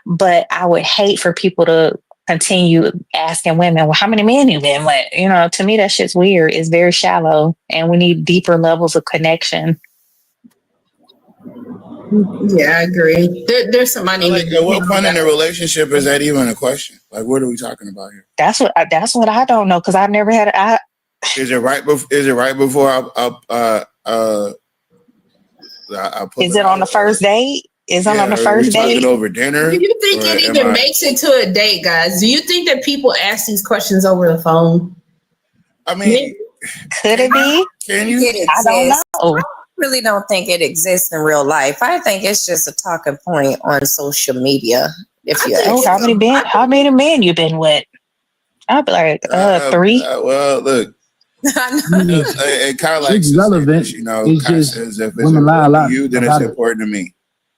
but I would hate for people to continue asking women, well, how many men you been with? You know, to me, that shit's weird. It's very shallow, and we need deeper levels of connection. Yeah, I agree. There's somebody. Like, at what point in the relationship is that even a question? Like, what are we talking about here? That's what I don't know, because I've never had Is it right before I put is it on the first date? Is it on the first date? Over dinner? Do you think it even makes it to a date, guys? Do you think that people ask these questions over the phone? I mean, could it be? Can you? I don't know. I really don't think it exists in real life. I think it's just a talking point on social media. If you ask how many men you been with? I'd be like 3. Well, look. It kind of like it's relevant. You know, it's just says if it's women lie a lot important to you, then it's important to me.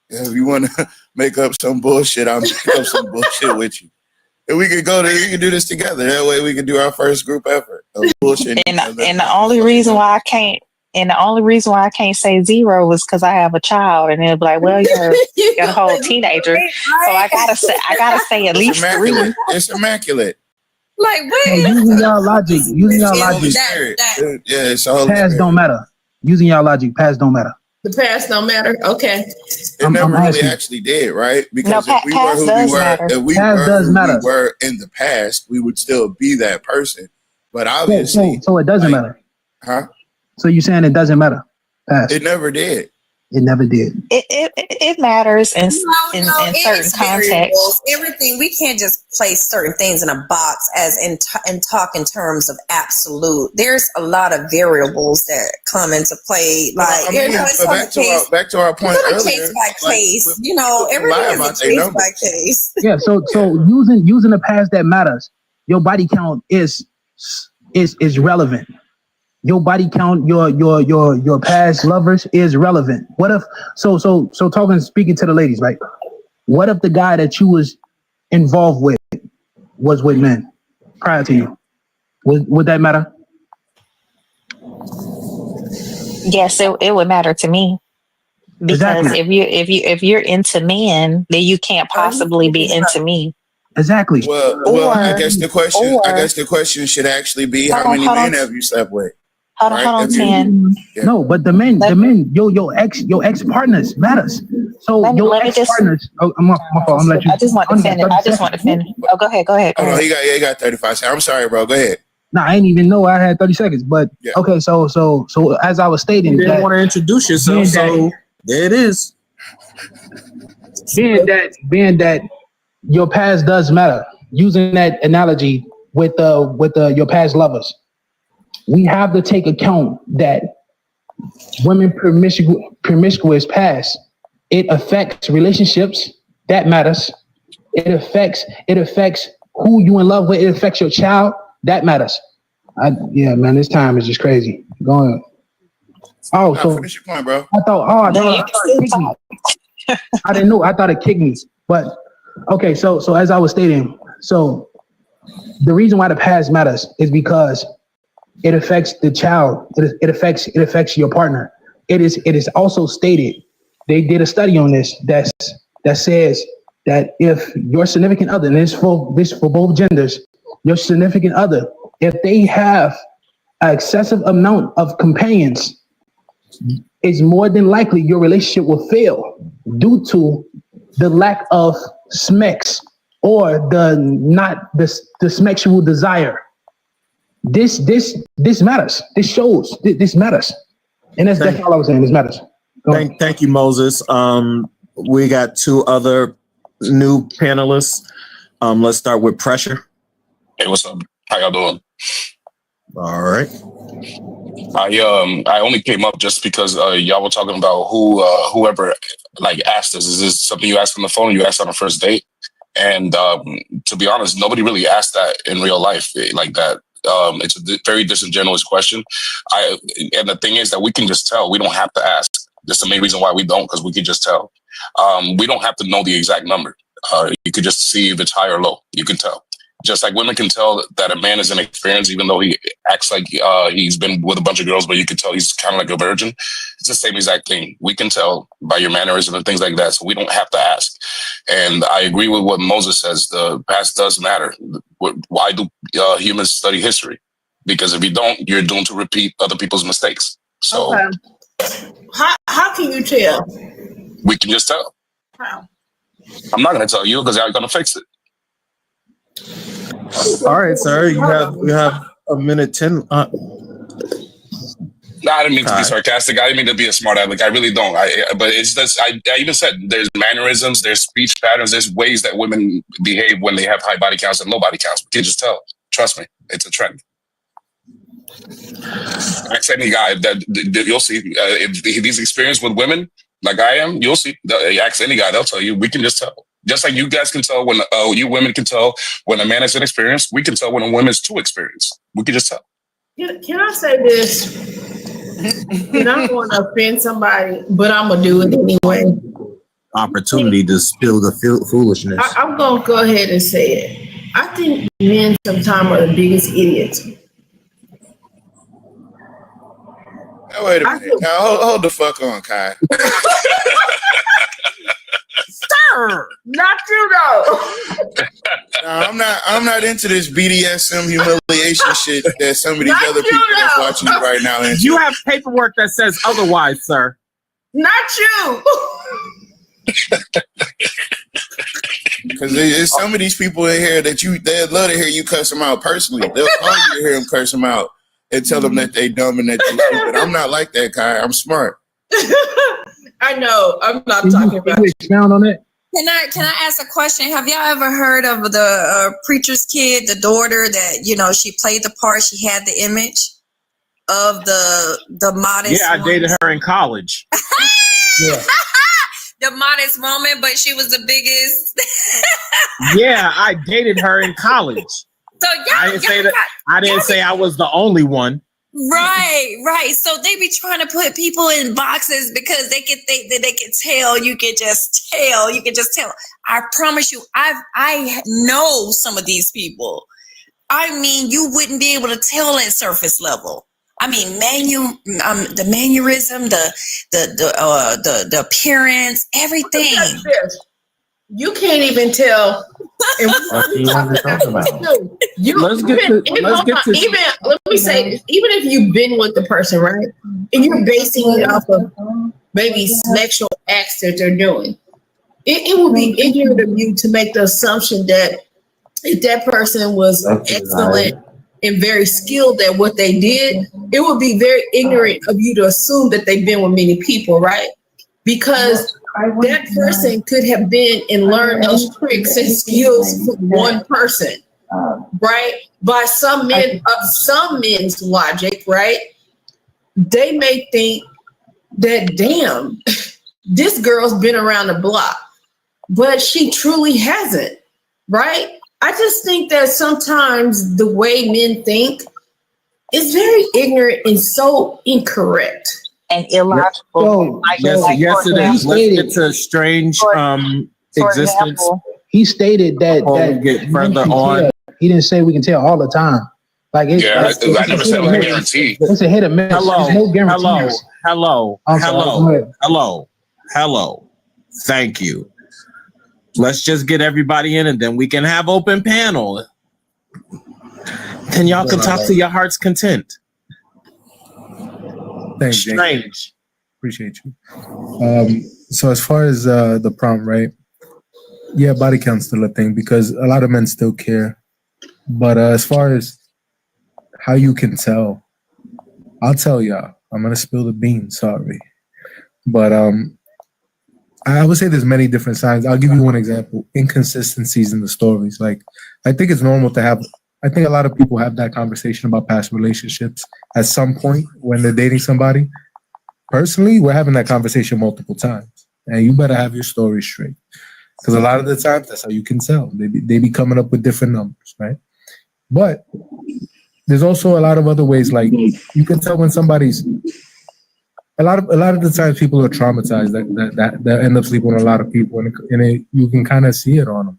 If you want to make up some bullshit, I'll make up some bullshit with you. And we can do this together. That way we can do our first group effort of bullshit. And the only reason why I can't say 0 is because I have a child, and they'll be like, well, you're a whole teenager. So I gotta say at least 3. It's immaculate. Like, wait. Using y'all logic, past don't matter. Using y'all logic, past don't matter. The past don't matter. Okay. It never really actually did, right? Because if we were who we were, if we were in the past, we would still be that person. But obviously, so it doesn't matter, huh? So you're saying it doesn't matter? Past. It never did. It never did. It matters in certain contexts. Everything, we can't just place certain things in a box as and talk in terms of absolute. There's a lot of variables that come into play. Like, back to our point earlier, case by case. You know, everything is a case by case. Yeah. So using the past that matters. Your body count is relevant. Your body count, your past lovers is relevant. What if speaking to the ladies, right? What if the guy that you was involved with was with men prior to you? Would that matter? Yes, it would matter to me. Because if you're into men, then you can't possibly be into me. Exactly. Well, I guess the question should actually be, how many men have you slept with? Hold on, Ten. No, but the men, your ex partners matters. So your ex partners. Oh, my fault. I'm letting you. I just want to finish. Oh, go ahead. Oh, no, he got 35 seconds. I'm sorry, bro. Go ahead. No, I didn't even know I had 30 seconds. But yeah. Okay, so as I was stating, you didn't want to introduce yourself, so there it is. Being that your past does matter. Using that analogy with your past lovers. We have to take account that women promiscuous past, it affects relationships. That matters. It affects who you in love with. It affects your child. That matters. Man, this time is just crazy. Go on. Oh, so finish your point, bro. I thought it kicked me. I didn't know. I thought it kicked me. But okay, so as I was stating, so the reason why the past matters is because it affects the child. It affects your partner. It is also stated. They did a study on this that says that if your significant other, and this for both genders, your significant other, if they have an excessive amount of companions, it's more than likely your relationship will fail due to the lack of smecks or the sexual desire. This matters. This shows. This matters. And that's all I was saying. This matters. Thank you, Moses. We got two other new panelists. Let's start with Pressure. Hey, what's up? How y'all doing? All right. I only came up just because y'all were talking about whoever like asked us. Is this something you asked on the phone or you asked on a first date? And to be honest, nobody really asked that in real life like that. It's a very disingenuous question. And the thing is that we can just tell. We don't have to ask. That's the main reason why we don't, because we can just tell. We don't have to know the exact number. You could just see if it's high or low. You can tell. Just like women can tell that a man is inexperienced, even though he acts like he's been with a bunch of girls, but you can tell he's kind of like a virgin. It's the same exact thing. We can tell by your mannerisms and things like that, so we don't have to ask. And I agree with what Moses says. The past does matter. Why do humans study history? Because if you don't, you're doomed to repeat other people's mistakes. So how can you tell? We can just tell. How? I'm not going to tell you because I'm going to fix it. All right, sir. You have a minute 10. No, I didn't mean to be sarcastic. I didn't mean to be a smart aleck. I really don't. But it's just, I even said there's mannerisms, there's speech patterns, there's ways that women behave when they have high body counts and low body counts. We can just tell. Trust me, it's a trend. Ask any guy that you'll see if he's experienced with women like I am. You'll see. Ask any guy, they'll tell you. We can just tell. Just like you guys can tell when you women can tell when a man is inexperienced, we can tell when a woman is too experienced. We can just tell. Can I say this? And I'm going to offend somebody, but I'm going to do it anyway. Opportunity to spill the foolishness. I'm going to go ahead and say it. I think men sometimes are the biggest idiots. Now, wait a minute. Now, hold the fuck on, Kai. Sir, not you though. No, I'm not into this BDSM humiliation shit that some of these other people that's watching you right now. You have paperwork that says otherwise, sir. Not you. Because there's some of these people in here that they'd love to hear you cuss them out personally. They'll call you to hear them curse them out and tell them that they dumb and that they stupid. I'm not like that, Kai. I'm smart. I know. I'm not talking about. Expound on it. Can I ask a question? Have y'all ever heard of the preacher's kid, the daughter that she played the part? She had the image of the modest. Yeah, I dated her in college. Yeah. The modest woman, but she was the biggest. Yeah, I dated her in college. So I didn't say I was the only one. Right. So they be trying to put people in boxes because they can think that they can tell. You can just tell. I promise you, I know some of these people. I mean, you wouldn't be able to tell at surface level. I mean, the mannerism, the appearance, everything. You can't even tell. Let me say this. Even if you've been with the person, right, and you're basing it off of maybe sexual acts that they're doing, it would be ignorant of you to make the assumption that if that person was excellent and very skilled at what they did, it would be very ignorant of you to assume that they've been with many people, right? Because that person could have been and learned those tricks and skills from one person, right? By some men's logic, right? They may think that, damn, this girl's been around the block, but she truly hasn't, right? I just think that sometimes the way men think is very ignorant and so incorrect. And illogical. Yes, it is. Let's get to strange existence. Example, he stated that get further on. He didn't say we can tell all the time. Like I never said it was a guarantee. It's a hit or miss. Hello. There's no guarantees. Hello. Thank you. Let's just get everybody in and then we can have open panel. Then y'all can talk to your heart's content. Thanks, strange. Appreciate you. So as far as the prompt, right? Yeah, body count's still a thing because a lot of men still care. But as far as how you can tell, I'll tell y'all. I'm gonna spill the beans. Sorry, but I would say there's many different signs. I'll give you one example: inconsistencies in the stories. Like, I think it's normal to have. I think a lot of people have that conversation about past relationships at some point when they're dating somebody. Personally, we're having that conversation multiple times, and you better have your story straight because a lot of the times that's how you can tell. They be coming up with different numbers, right? But there's also a lot of other ways. Like you can tell when somebody's. A lot of the times people are traumatized that end up sleeping with a lot of people, and you can kind of see it on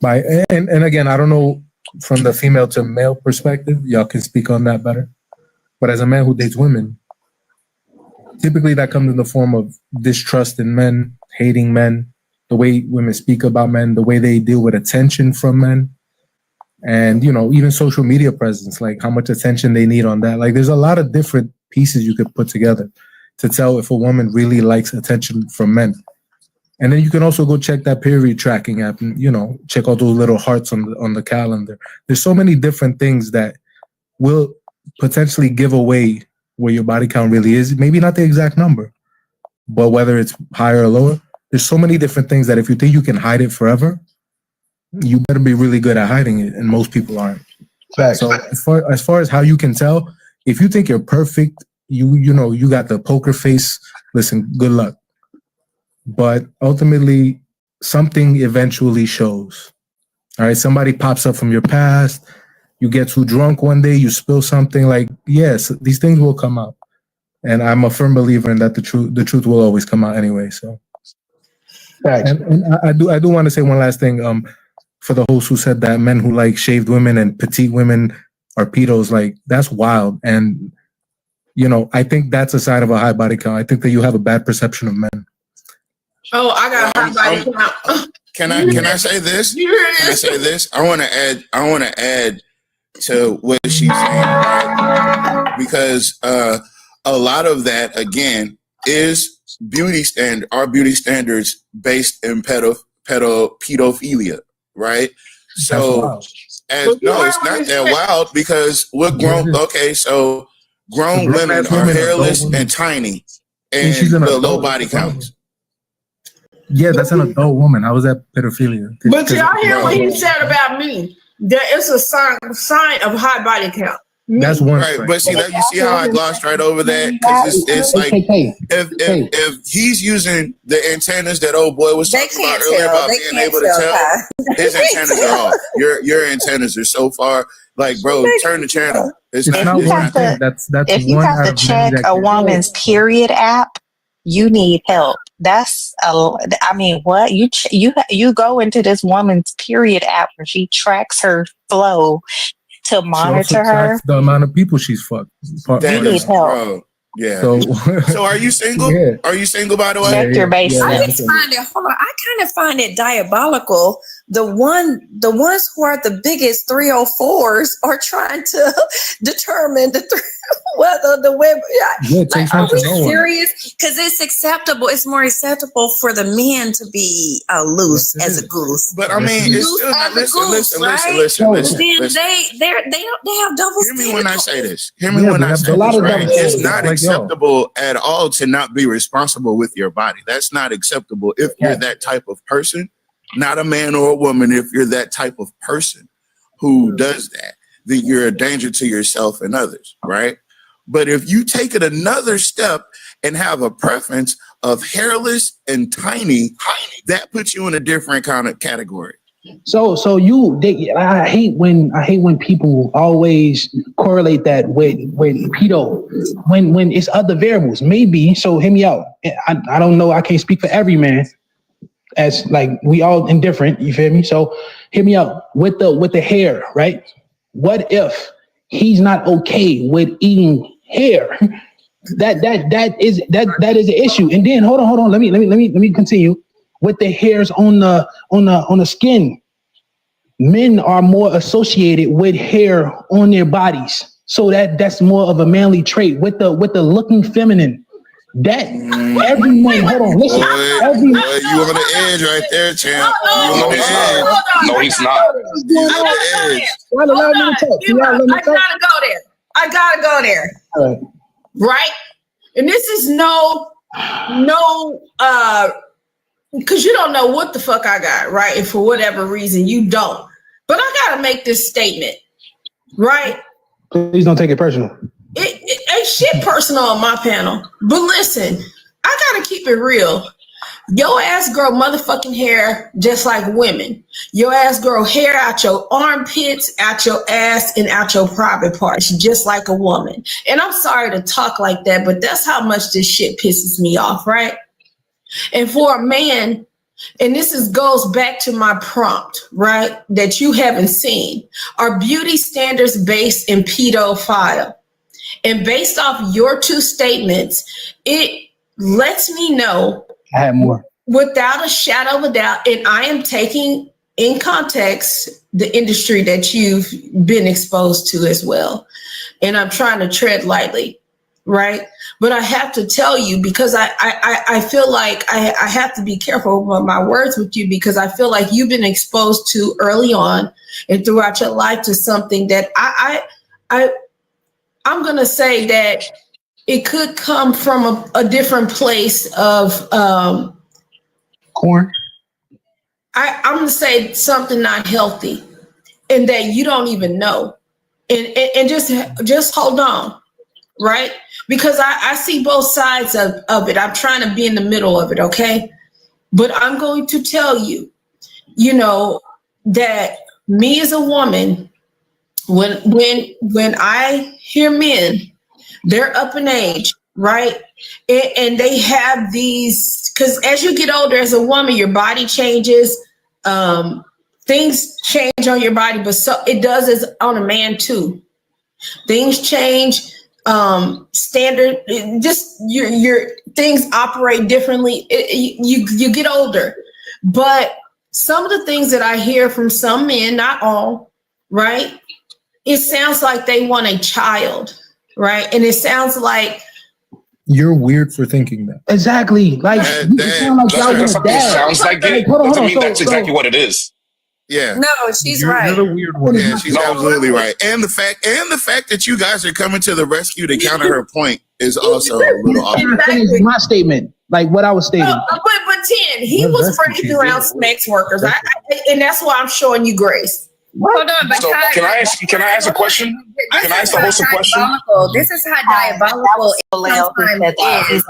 them. And again, I don't know from the female to male perspective. Y'all can speak on that better. But as a man who dates women, typically that comes in the form of distrust in men, hating men, the way women speak about men, the way they deal with attention from men, and even social media presence, like how much attention they need on that. Like there's a lot of different pieces you could put together to tell if a woman really likes attention from men. And then you can also go check that period tracking app and, check all those little hearts on the calendar. There's so many different things that will potentially give away where your body count really is. Maybe not the exact number, but whether it's higher or lower, there's so many different things that if you think you can hide it forever, you better be really good at hiding it. And most people aren't. Facts. So as far as how you can tell, if you think you're perfect, you got the poker face, listen, good luck. But ultimately, something eventually shows. All right, somebody pops up from your past, you get too drunk one day, you spill something, like, yes, these things will come out. And I'm a firm believer in that the truth will always come out anyway. So and I do want to say one last thing. For the host who said that men who like shaved women and petite women are pedos, like that's wild. And I think that's a sign of a high body count. I think that you have a bad perception of men. Oh, I got a high body count. Can I say this? Can I say this? I want to add to what she's saying, right? Because a lot of that again is our beauty standards based in pedophilia, right? So it's not that wild because we're grown. Okay, so grown women are hairless and tiny and the low body counts. Yeah, that's an adult woman. How was that pedophilia? But y'all hear what he said about me? There is a sign of high body count. That's one. Right, but see that you see how I glossed right over that because it's like if he's using the antennas that old boy was talking about earlier about being able to tell, his antennas are off. Your antennas are so far. Like, bro, turn the channel. It's not one thing. If you have to check a woman's period app, you need help. What you go into this woman's period app where she tracks her flow to monitor her. The amount of people she's fucked. You need help. Bro. Yeah. So are you single? Yeah. Are you single, by the way? Check your base. I just find it hard. I kind of find it diabolical. The ones who are the biggest 304s are trying to determine whether the women. Are we serious? Because it's acceptable. It's more acceptable for the men to be loose as a goose. But I mean, it's still not. Listen. They have double standards. Hear me when I say this. It's not acceptable at all to not be responsible with your body. That's not acceptable if you're that type of person. Not a man or a woman. If you're that type of person who does that, then you're a danger to yourself and others, right? But if you take it another step and have a preference of hairless and tiny, that puts you in a different kind of category. So I hate when people always correlate that with pedo when it's other variables. Maybe, so hear me out. I don't know. I can't speak for every man. As like we all indifferent, you feel me? So hear me out with the hair, right? What if he's not okay with eating hair? That is an issue. And then hold on. Let me continue with the hairs on the skin. Men are more associated with hair on their bodies, so that's more of a manly trait. With the looking feminine, That every man, hold on, listen. Boy, you on the edge right there, champ. You on the edge. No, he's not. You on the edge. Y'all allow me to talk. Y'all let me I talk. gotta go there. I gotta go there. All right. Right? And this is no, because you don't know what the fuck I got, right? And for whatever reason, you don't. But I gotta make this statement, right? Please don't take it personal. It ain't shit personal on my panel. But listen, I gotta keep it real. Your ass grow motherfucking hair just like women. Your ass grow hair out your armpits, out your ass, and out your private parts, just like a woman. And I'm sorry to talk like that, but that's how much this shit pisses me off, right? And for a man, and this goes back to my prompt, right, that you haven't seen, are beauty standards based in pedophile? And based off your two statements, it lets me know I had more. Without a shadow of a doubt, and I am taking in context the industry that you've been exposed to as well. And I'm trying to tread lightly, right? But I have to tell you, because I feel like I have to be careful with my words with you, because I feel like you've been exposed to early on and throughout your life to something that I'm going to say that it could come from a different place of corn. I'm going to say something not healthy, and that you don't even know. And just hold on, right? Because I see both sides of it. I'm trying to be in the middle of it, okay? But I'm going to tell you, that me as a woman, when I hear men, they're up in age, right? And they have these, because as you get older as a woman, your body changes, things change on your body, but so it does as on a man too. Things change, standard, just your things operate differently. You get older, but some of the things that I hear from some men, not all, right? It sounds like they want a child, right? And it sounds like you're weird for thinking that. Exactly. Like you sound like y'all want Something sounds like it. Doesn't mean that's exactly what it is. Yeah. No, she's right. You're the weird one. Yeah, she's absolutely right. And the fact that you guys are coming to the rescue to counter her point is also a little off. My statement, like what I was stating. But 10, he was raised around sex workers, and that's why I'm showing you grace. Hold on, but So can I ask a question? Can I ask the host a question? This is how diabolical it is.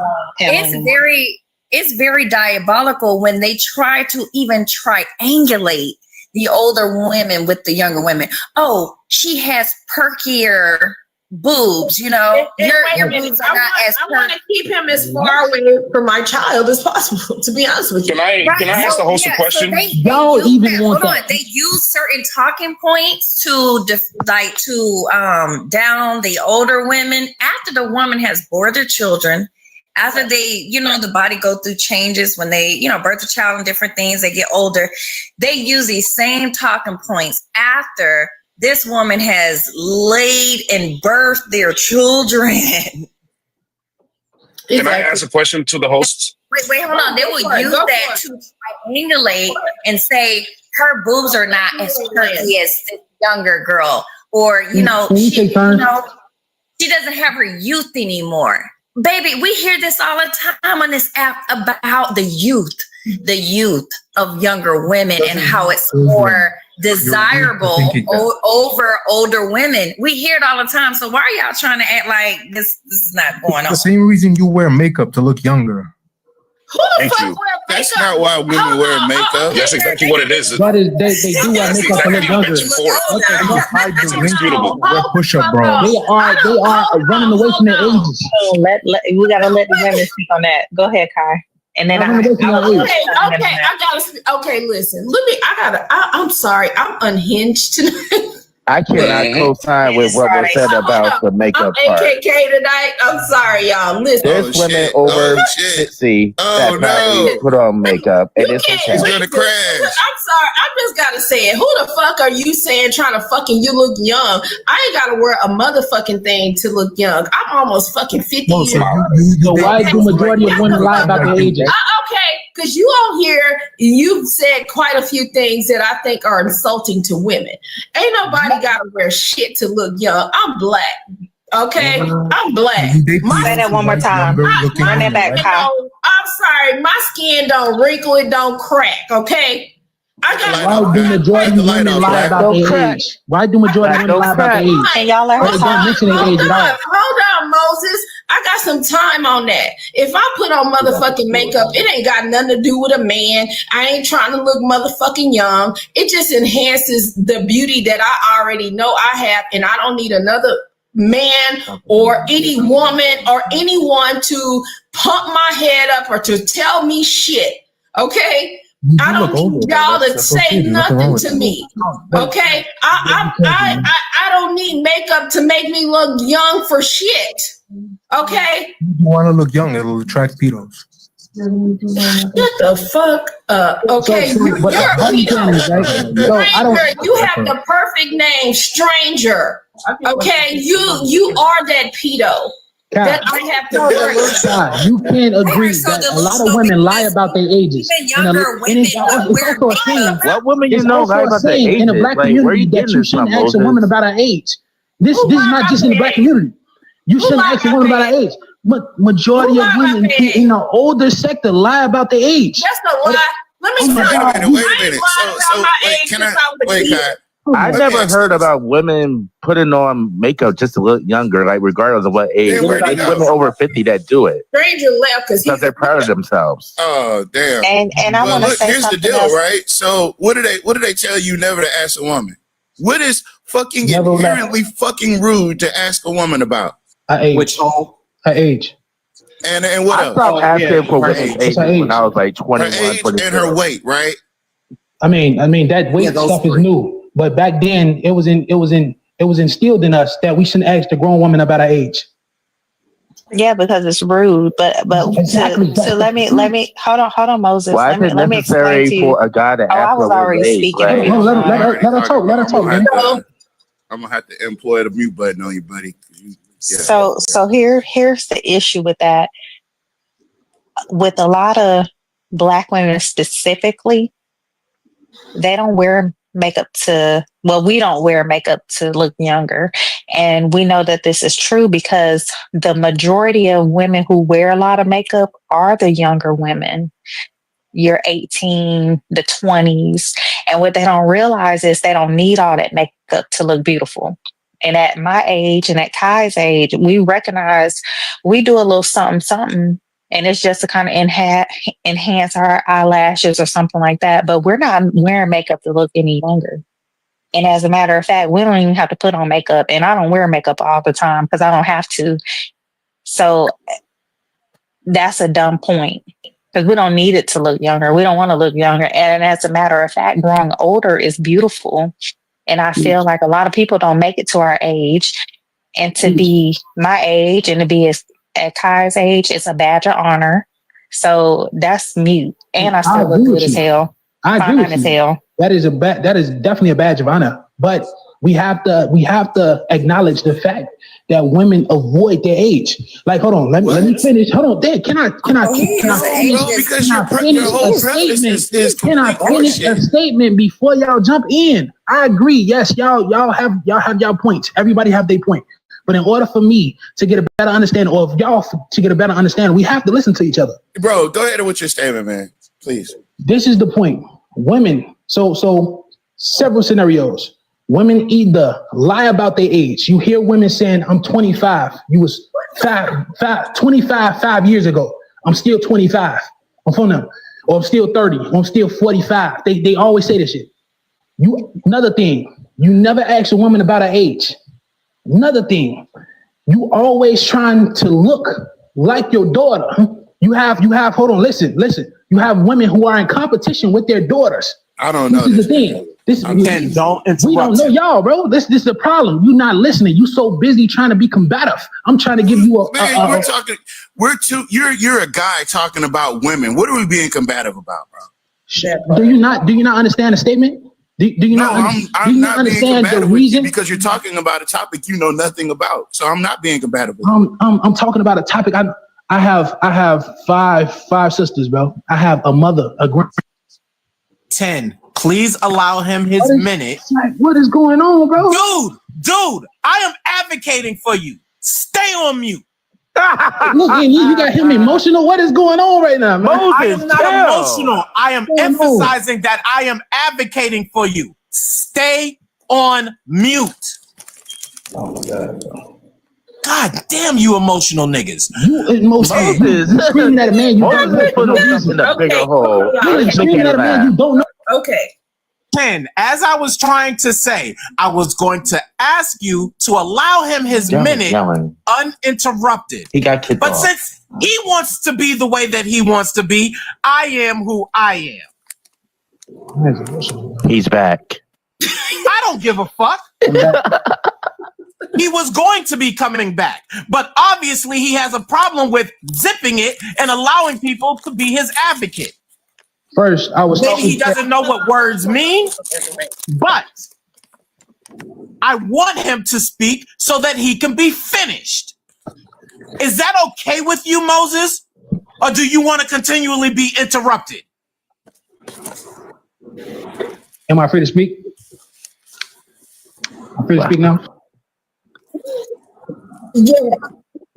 It's very diabolical when they try to even triangulate the older women with the younger women. Oh, she has perkier boobs, your boobs are not as I want to keep him as far away from my child as possible, to be honest with you. Can I ask the host a question? So they use certain talking points to down the older women after the woman has bore their children, after they, the body go through changes when they, birth a child and different things, they get older. They use these same talking points after this woman has laid and birthed their children. Can I ask a question to the hosts? Wait, hold on. They will use that to triangulate and say her boobs are not as perky as this younger girl, or she doesn't have her youth anymore. Baby, we hear this all the time on this app about the youth of younger women and how it's more desirable over older women. We hear it all the time. So why are y'all trying to act like this is not going on? The same reason you wear makeup to look younger. Who the fuck wear makeup? That's not why women wear makeup. That's exactly what it is. But they do wear makeup to look younger. It's indisputable. Wear push-up bra. They are running away from their ages. We gotta let the women speak on that. Go ahead, Kai. And then okay, listen. I'm sorry. I'm unhinged tonight. I cannot co-sign with what was said about the makeup I'm part. AKK tonight. I'm sorry, y'all. Listen. There's women over 60 that probably put on makeup, and it's okay. It's gonna crash. I'm sorry. I just gotta say it. Who the fuck are you saying trying to fucking you look young? I ain't gotta wear a motherfucking thing to look young. I'm almost fucking 50 years old. So why do majority of women lie about their ages? Okay, because you on here, you've said quite a few things that I think are insulting to women. Ain't nobody gotta wear shit to look young. I'm black. Okay, I'm black. Say that one more time. Run that back, Kyle. I'm sorry, my skin don't wrinkle, it don't crack. Okay, I got. Why do majority of women lie about their age? Why do majority of women lie about their age? Can y'all let her Don't mention their age at all. Hold on, Moses. I got some time on that. If I put on motherfucking makeup, it ain't got nothing to do with a man. I ain't trying to look motherfucking young. It just enhances the beauty that I already know I have, and I don't need another man or any woman or anyone to pump my head up or to tell me shit. Okay? I don't need y'all to say nothing to me. Okay? I don't need makeup to make me look young for shit. Okay? You want to look young, it'll attract pedos. Shut the fuck up. Okay, you're you have the perfect name, stranger. Okay, you are that pedo. That I have to work. You can't agree that a lot of women lie about their ages. It's also a saying. What women you know lie about their ages? In the black community that you shouldn't ask a woman about her age. This is not just in the black community. You shouldn't ask a woman about her age. But majority of women in the older sector lie about their age. That's a lie. Let me wait a minute. So wait, can I wait, God? I never heard about women putting on makeup just to look younger, like regardless of what age. There's women over 50 that do it. Stranger left because they're proud of themselves. Oh damn! And I want to say here's something the deal, else. right? So what do they tell you never to ask a woman? What is fucking inherently fucking rude to ask a woman about? Her age. Her age. And what else? I stopped asking for women's age when I was like 21, her age and her weight, right? I mean that weight stuff is new. But back then, it was instilled in us that we shouldn't ask the grown woman about her age. Yeah, because it's rude. But exactly. So let me hold on, Moses. Why is it let me explain necessary to you. for a guy to ask I was already speaking. Right? Let her talk. Let her talk. I'm gonna have to employ the mute button on you, buddy. So here's the issue with that. With a lot of Black women specifically, they don't wear makeup we don't wear makeup to look younger. And we know that this is true because the majority of women who wear a lot of makeup are the younger women. You're 18, the 20s. And what they don't realize is they don't need all that makeup to look beautiful. And at my age and at Kai's age, we recognize we do a little something, and it's just to kind of enhance our eyelashes or something like that. But we're not wearing makeup to look any younger. And as a matter of fact, we don't even have to put on makeup. And I don't wear makeup all the time because I don't have to. So that's a dumb point because we don't need it to look younger. We don't want to look younger. And as a matter of fact, growing older is beautiful. And I feel like a lot of people don't make it to our age. And to be my age and to be at Kai's age, it's a badge of honor. So that's mute. And I still look good as hell. I agree with you. That is definitely a badge of honor. But we have to acknowledge the fact that women avoid their age. Like, hold on, let me finish. Hold on, Dad, can I finish a statement before y'all jump in? I agree. Yes, y'all have y'all points. Everybody have their point. But in order for me to get a better understanding, or if y'all to get a better understanding, we have to listen to each other. Bro, go ahead with your statement, man. Please. This is the point. Women, so several scenarios. Women either lie about their age. You hear women saying, I'm 25. You was 25 5 years ago. I'm still 25. I'm from them. Or I'm still 30. Or I'm still 45. They always say this shit. Another thing, you never ask a woman about her age. Another thing, you always trying to look like your daughter. You have, hold on, listen. You have women who are in competition with their daughters. I don't know. This is the thing. Ken, don't interrupt. We don't know y'all, bro. This is the problem. You're not listening. You so busy trying to be combative. I'm trying to give you a. Man, we're talking. You're a guy talking about women. What are we being combative about, bro? Do you not understand the statement? Do you no, not? I'm not being understand combative the reason? because you're talking about a topic you know nothing about. So I'm not being combative. I'm talking about a topic. I have five sisters, bro. I have a mother, a grand. 10. Please allow him his minute. What is going on, bro? Dude, I am advocating for you. Stay on mute. Look, you got him emotional. What is going on right now, man? I am not emotional. I am emphasizing that I am advocating for you. Stay on mute. Oh my God. God damn you emotional niggas. You emotional. You screaming at a man you don't know for no reason. In a bigger hole. You screaming at a man you don't know. Okay. Ken, as I was trying to say, I was going to ask you to allow him his minute uninterrupted. He got kicked But off. since he wants to be the way that he wants to be, I am who I am. He's back. I don't give a fuck. He was going to be coming back, but obviously he has a problem with zipping it and allowing people to be his advocate. First, I was maybe he doesn't know what words mean, but I want him to speak so that he can be finished. Is that okay with you, Moses? Or do you want to continually be interrupted? Am I free to speak? I'm free to speak now? Yeah.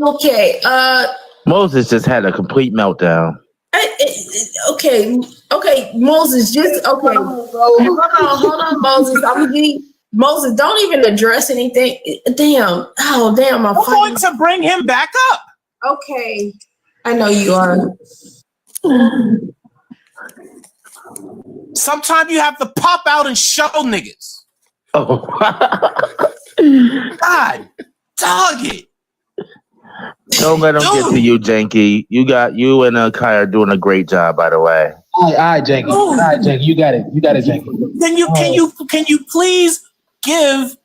Okay. Moses just had a complete meltdown. Okay, Moses, just okay. Hold on, Moses. I'm gonna give Moses. Don't even address anything. Damn. Oh, damn. I'm going to bring him back up. Okay, I know you are. Sometimes you have to pop out and show niggas. Oh, God, dog it. Don't let him get to you, Janky. You and Kai are doing a great job, by the way. All right, Janky. All right, Janky. You got it, Janky. Then can you please give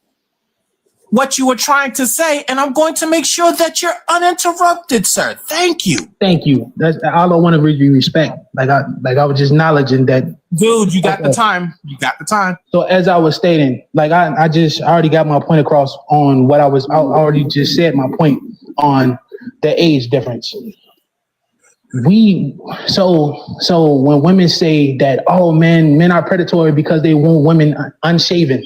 what you were trying to say, and I'm going to make sure that you're uninterrupted, sir. Thank you. Thank you. That's all I want to really respect. Like I was just acknowledging that. Dude, you got the time. You got the time. So as I was stating, like I already got my point across on what I already just said my point on the age difference. So when women say that, oh man, men are predatory because they want women unshaven.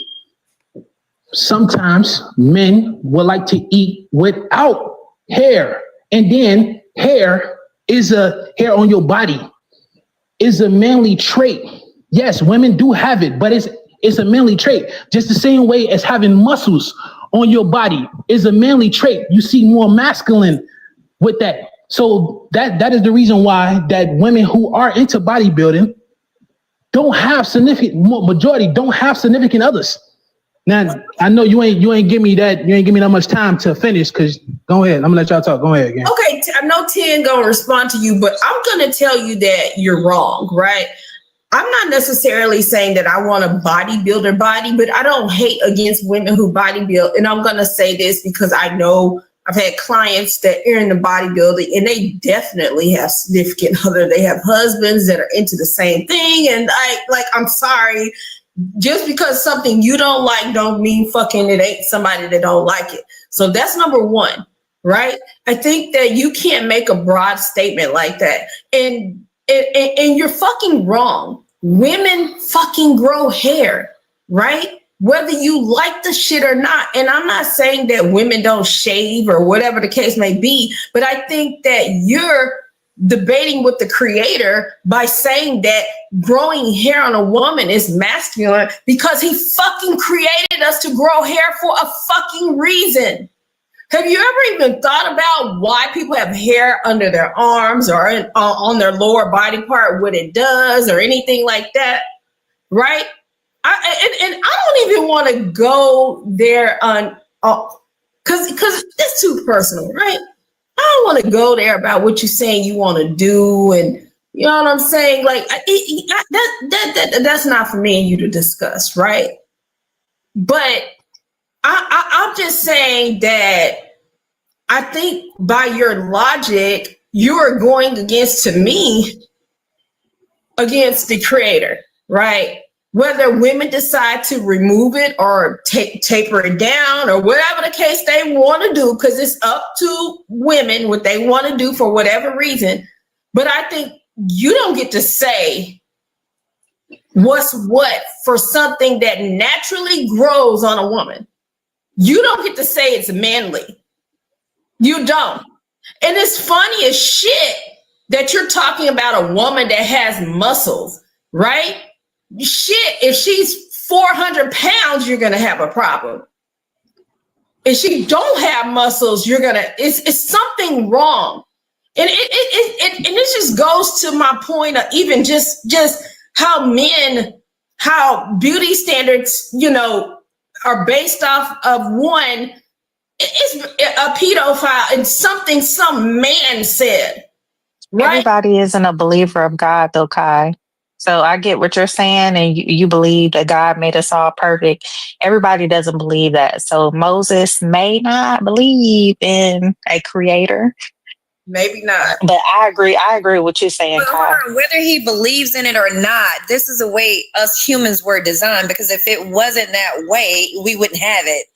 Sometimes men would like to eat without hair, and then hair on your body is a manly trait. Yes, women do have it, but it's a manly trait. Just the same way as having muscles on your body is a manly trait. You see more masculine with that. So that is the reason why that women who are into bodybuilding don't have majority don't have significant others. Now I know you ain't give me that much time to finish, because go ahead. I'm gonna let y'all talk. Go ahead again. Okay, I know 10 gonna respond to you, but I'm gonna tell you that you're wrong, right? I'm not necessarily saying that I want a bodybuilder body, but I don't hate against women who bodybuild. And I'm gonna say this because I know I've had clients that are in the bodybuilding, and they definitely have significant other. They have husbands that are into the same thing, and I'm sorry. Just because something you don't like don't mean fucking it ain't somebody that don't like it. So that's number one, right? I think that you can't make a broad statement like that. And you're fucking wrong. Women fucking grow hair, right? Whether you like the shit or not. And I'm not saying that women don't shave or whatever the case may be, but I think that you're debating with the creator by saying that growing hair on a woman is masculine because he fucking created us to grow hair for a fucking reason. Have you ever even thought about why people have hair under their arms or on their lower body part, what it does or anything like that? Right? I don't even want to go there on because it's too personal, right? I don't want to go there about what you're saying you want to do and You know what I'm saying? Like that's not for me and you to discuss, right? But I'm just saying that I think by your logic, you are going against the creator, right? Whether women decide to remove it or taper it down or whatever the case they want to do, because it's up to women what they want to do for whatever reason. But I think you don't get to say what's what for something that naturally grows on a woman. You don't get to say it's manly. You don't. And it's funny as shit that you're talking about a woman that has muscles, right? Shit, if she's 400 pounds, you're going to have a problem. If she don't have muscles, it's something wrong. And it just goes to my point of even just how beauty standards, are based off of one. It's a pedophile and something some man said. Right? Everybody isn't a believer of God, though, Kai. So I get what you're saying, and you believe that God made us all perfect. Everybody doesn't believe that. So Moses may not believe in a creator. Maybe not. But I agree with what you're saying, Kai. Whether he believes in it or not, this is the way us humans were designed, because if it wasn't that way, we wouldn't have it.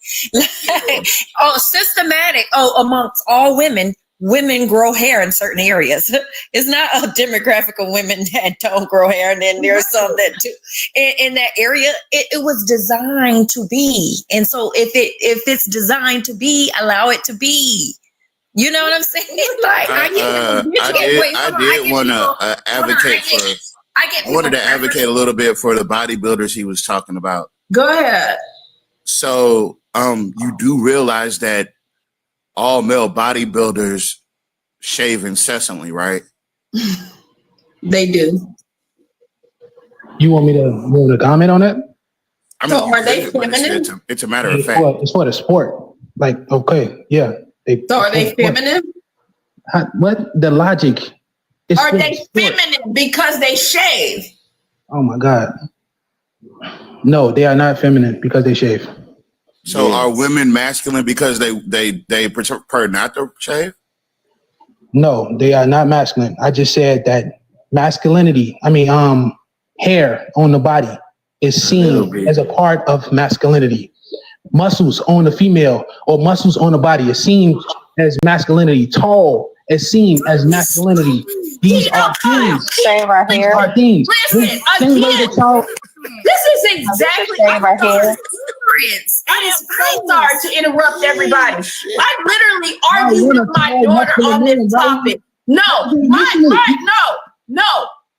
Systematic. Amongst all women grow hair in certain areas. It's not a demographic of women that don't grow hair, and then there's some that do. In that area, it was designed to be. And so if it's designed to be, allow it to be. You know what I'm saying? Like I did want to advocate for. I wanted to advocate a little bit for the bodybuilders he was talking about. Go ahead. So, you do realize that all male bodybuilders shave incessantly, right? They do. You want me to comment on that? I mean, so are they feminine? It's a matter of fact. It's for the sport. Like, okay, yeah. So are they feminine? What the logic? Are they feminine because they shave? Oh my God. No, they are not feminine because they shave. So are women masculine because they prefer not to shave? No, they are not masculine. I just said that hair on the body is seen as a part of masculinity. Muscles on the female or muscles on the body is seen as masculinity. Tall is seen as masculinity. These are things. Same right here. Listen, again, this is exactly right here. I'm sorry to interrupt everybody. I literally argued with my daughter on this topic.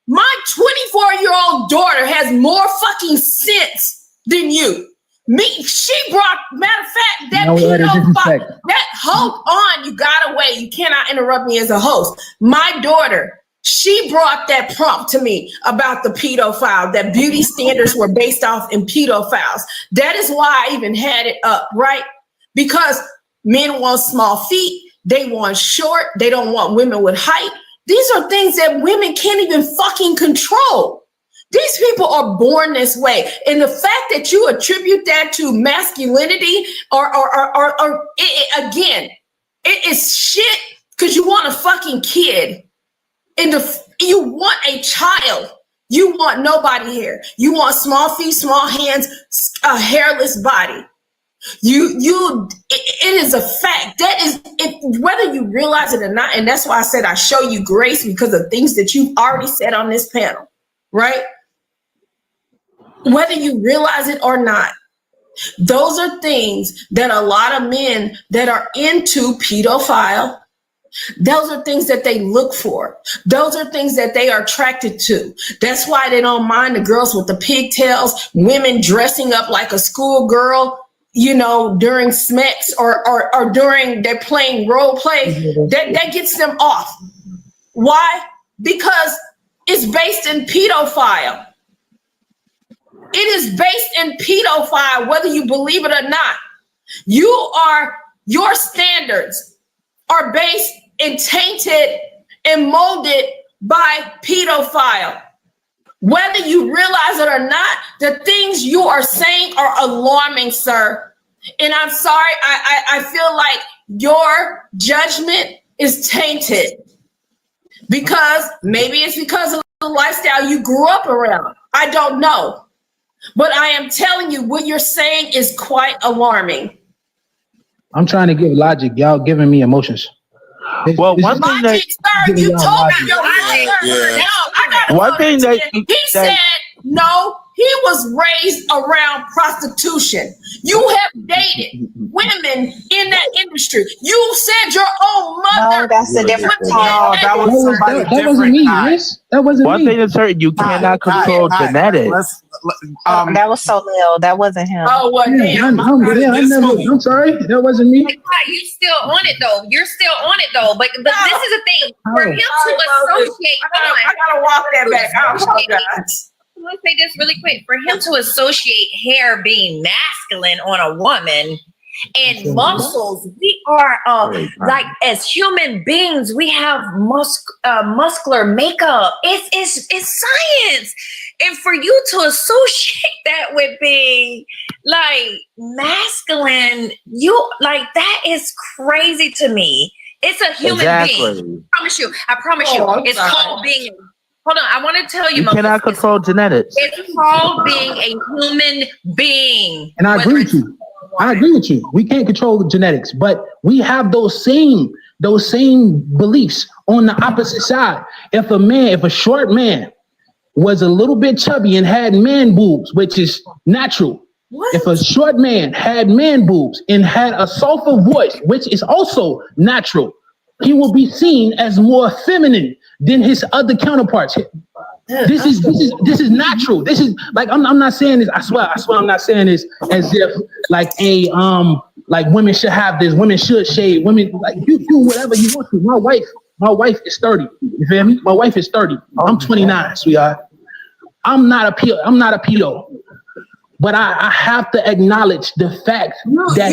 My 24-year-old daughter has more fucking sense than you. She brought, matter of fact, hold on, you gotta wait. You cannot interrupt me as a host. My daughter, she brought that prompt to me about the pedophile, that beauty standards were based off in pedophiles. That is why I even had it up, right? Because men want small feet, they want short, they don't want women with height. These are things that women can't even fucking control. These people are born this way. And the fact that you attribute that to masculinity again, it is shit because you want a fucking kid. And you want a child. You want nobody hair. You want small feet, small hands, a hairless body. It is a fact. That is, whether you realize it or not, and that's why I said I show you grace because of things that you've already said on this panel, right? Whether you realize it or not, those are things that a lot of men that are into pedophile, those are things that they look for. Those are things that they are attracted to. That's why they don't mind the girls with the pigtails, women dressing up like a schoolgirl, during SMEX or during they're playing role play. That gets them off. Why? Because it's based in pedophile. It is based in pedophile, whether you believe it or not. Your standards are based and tainted and molded by pedophile. Whether you realize it or not, the things you are saying are alarming, sir. And I'm sorry, I feel like your judgment is tainted because maybe it's because of the lifestyle you grew up around. I don't know. But I am telling you, what you're saying is quite alarming. I'm trying to give logic. Y'all giving me emotions. Well, one thing that sir, you told me your logic. Yeah. Now, I gotta One thing that he said no. He was raised around prostitution. You have dated women in that industry. You said your own mother. No, that's a different Oh, that wasn't me, Chris. That wasn't one me. thing is certain, you cannot control genetics. That was so Lil. That wasn't him. Oh, well, damn. I'm sorry. That wasn't me. You still on it though. You're still on it though. But this is the thing. For him to associate, I gotta walk that back. I apologize. I want to say this really quick. For him to associate hair being masculine on a woman and muscles, we are like as human beings, we have muscular makeup. It's science, and for you to associate that with being like masculine, you like that is crazy to me. It's a human being. I promise you. It's called being. Hold on, I want to tell you, You cannot control genetics. it's called being a human being. And I agree with you. I agree with you. We can't control the genetics, but we have those same beliefs on the opposite side. If a short man was a little bit chubby and had man boobs, which is natural. What? If a short man had man boobs and had a softer voice, which is also natural, he will be seen as more feminine than his other counterparts. This is natural. This is like I'm not saying this. I swear I'm not saying this as if like like women should have this. Women should shave. Women like you do whatever you want to. My wife is 30. You feel me? My wife is 30. I'm 29, sweetheart. I'm not a pedo. But I have to acknowledge the fact that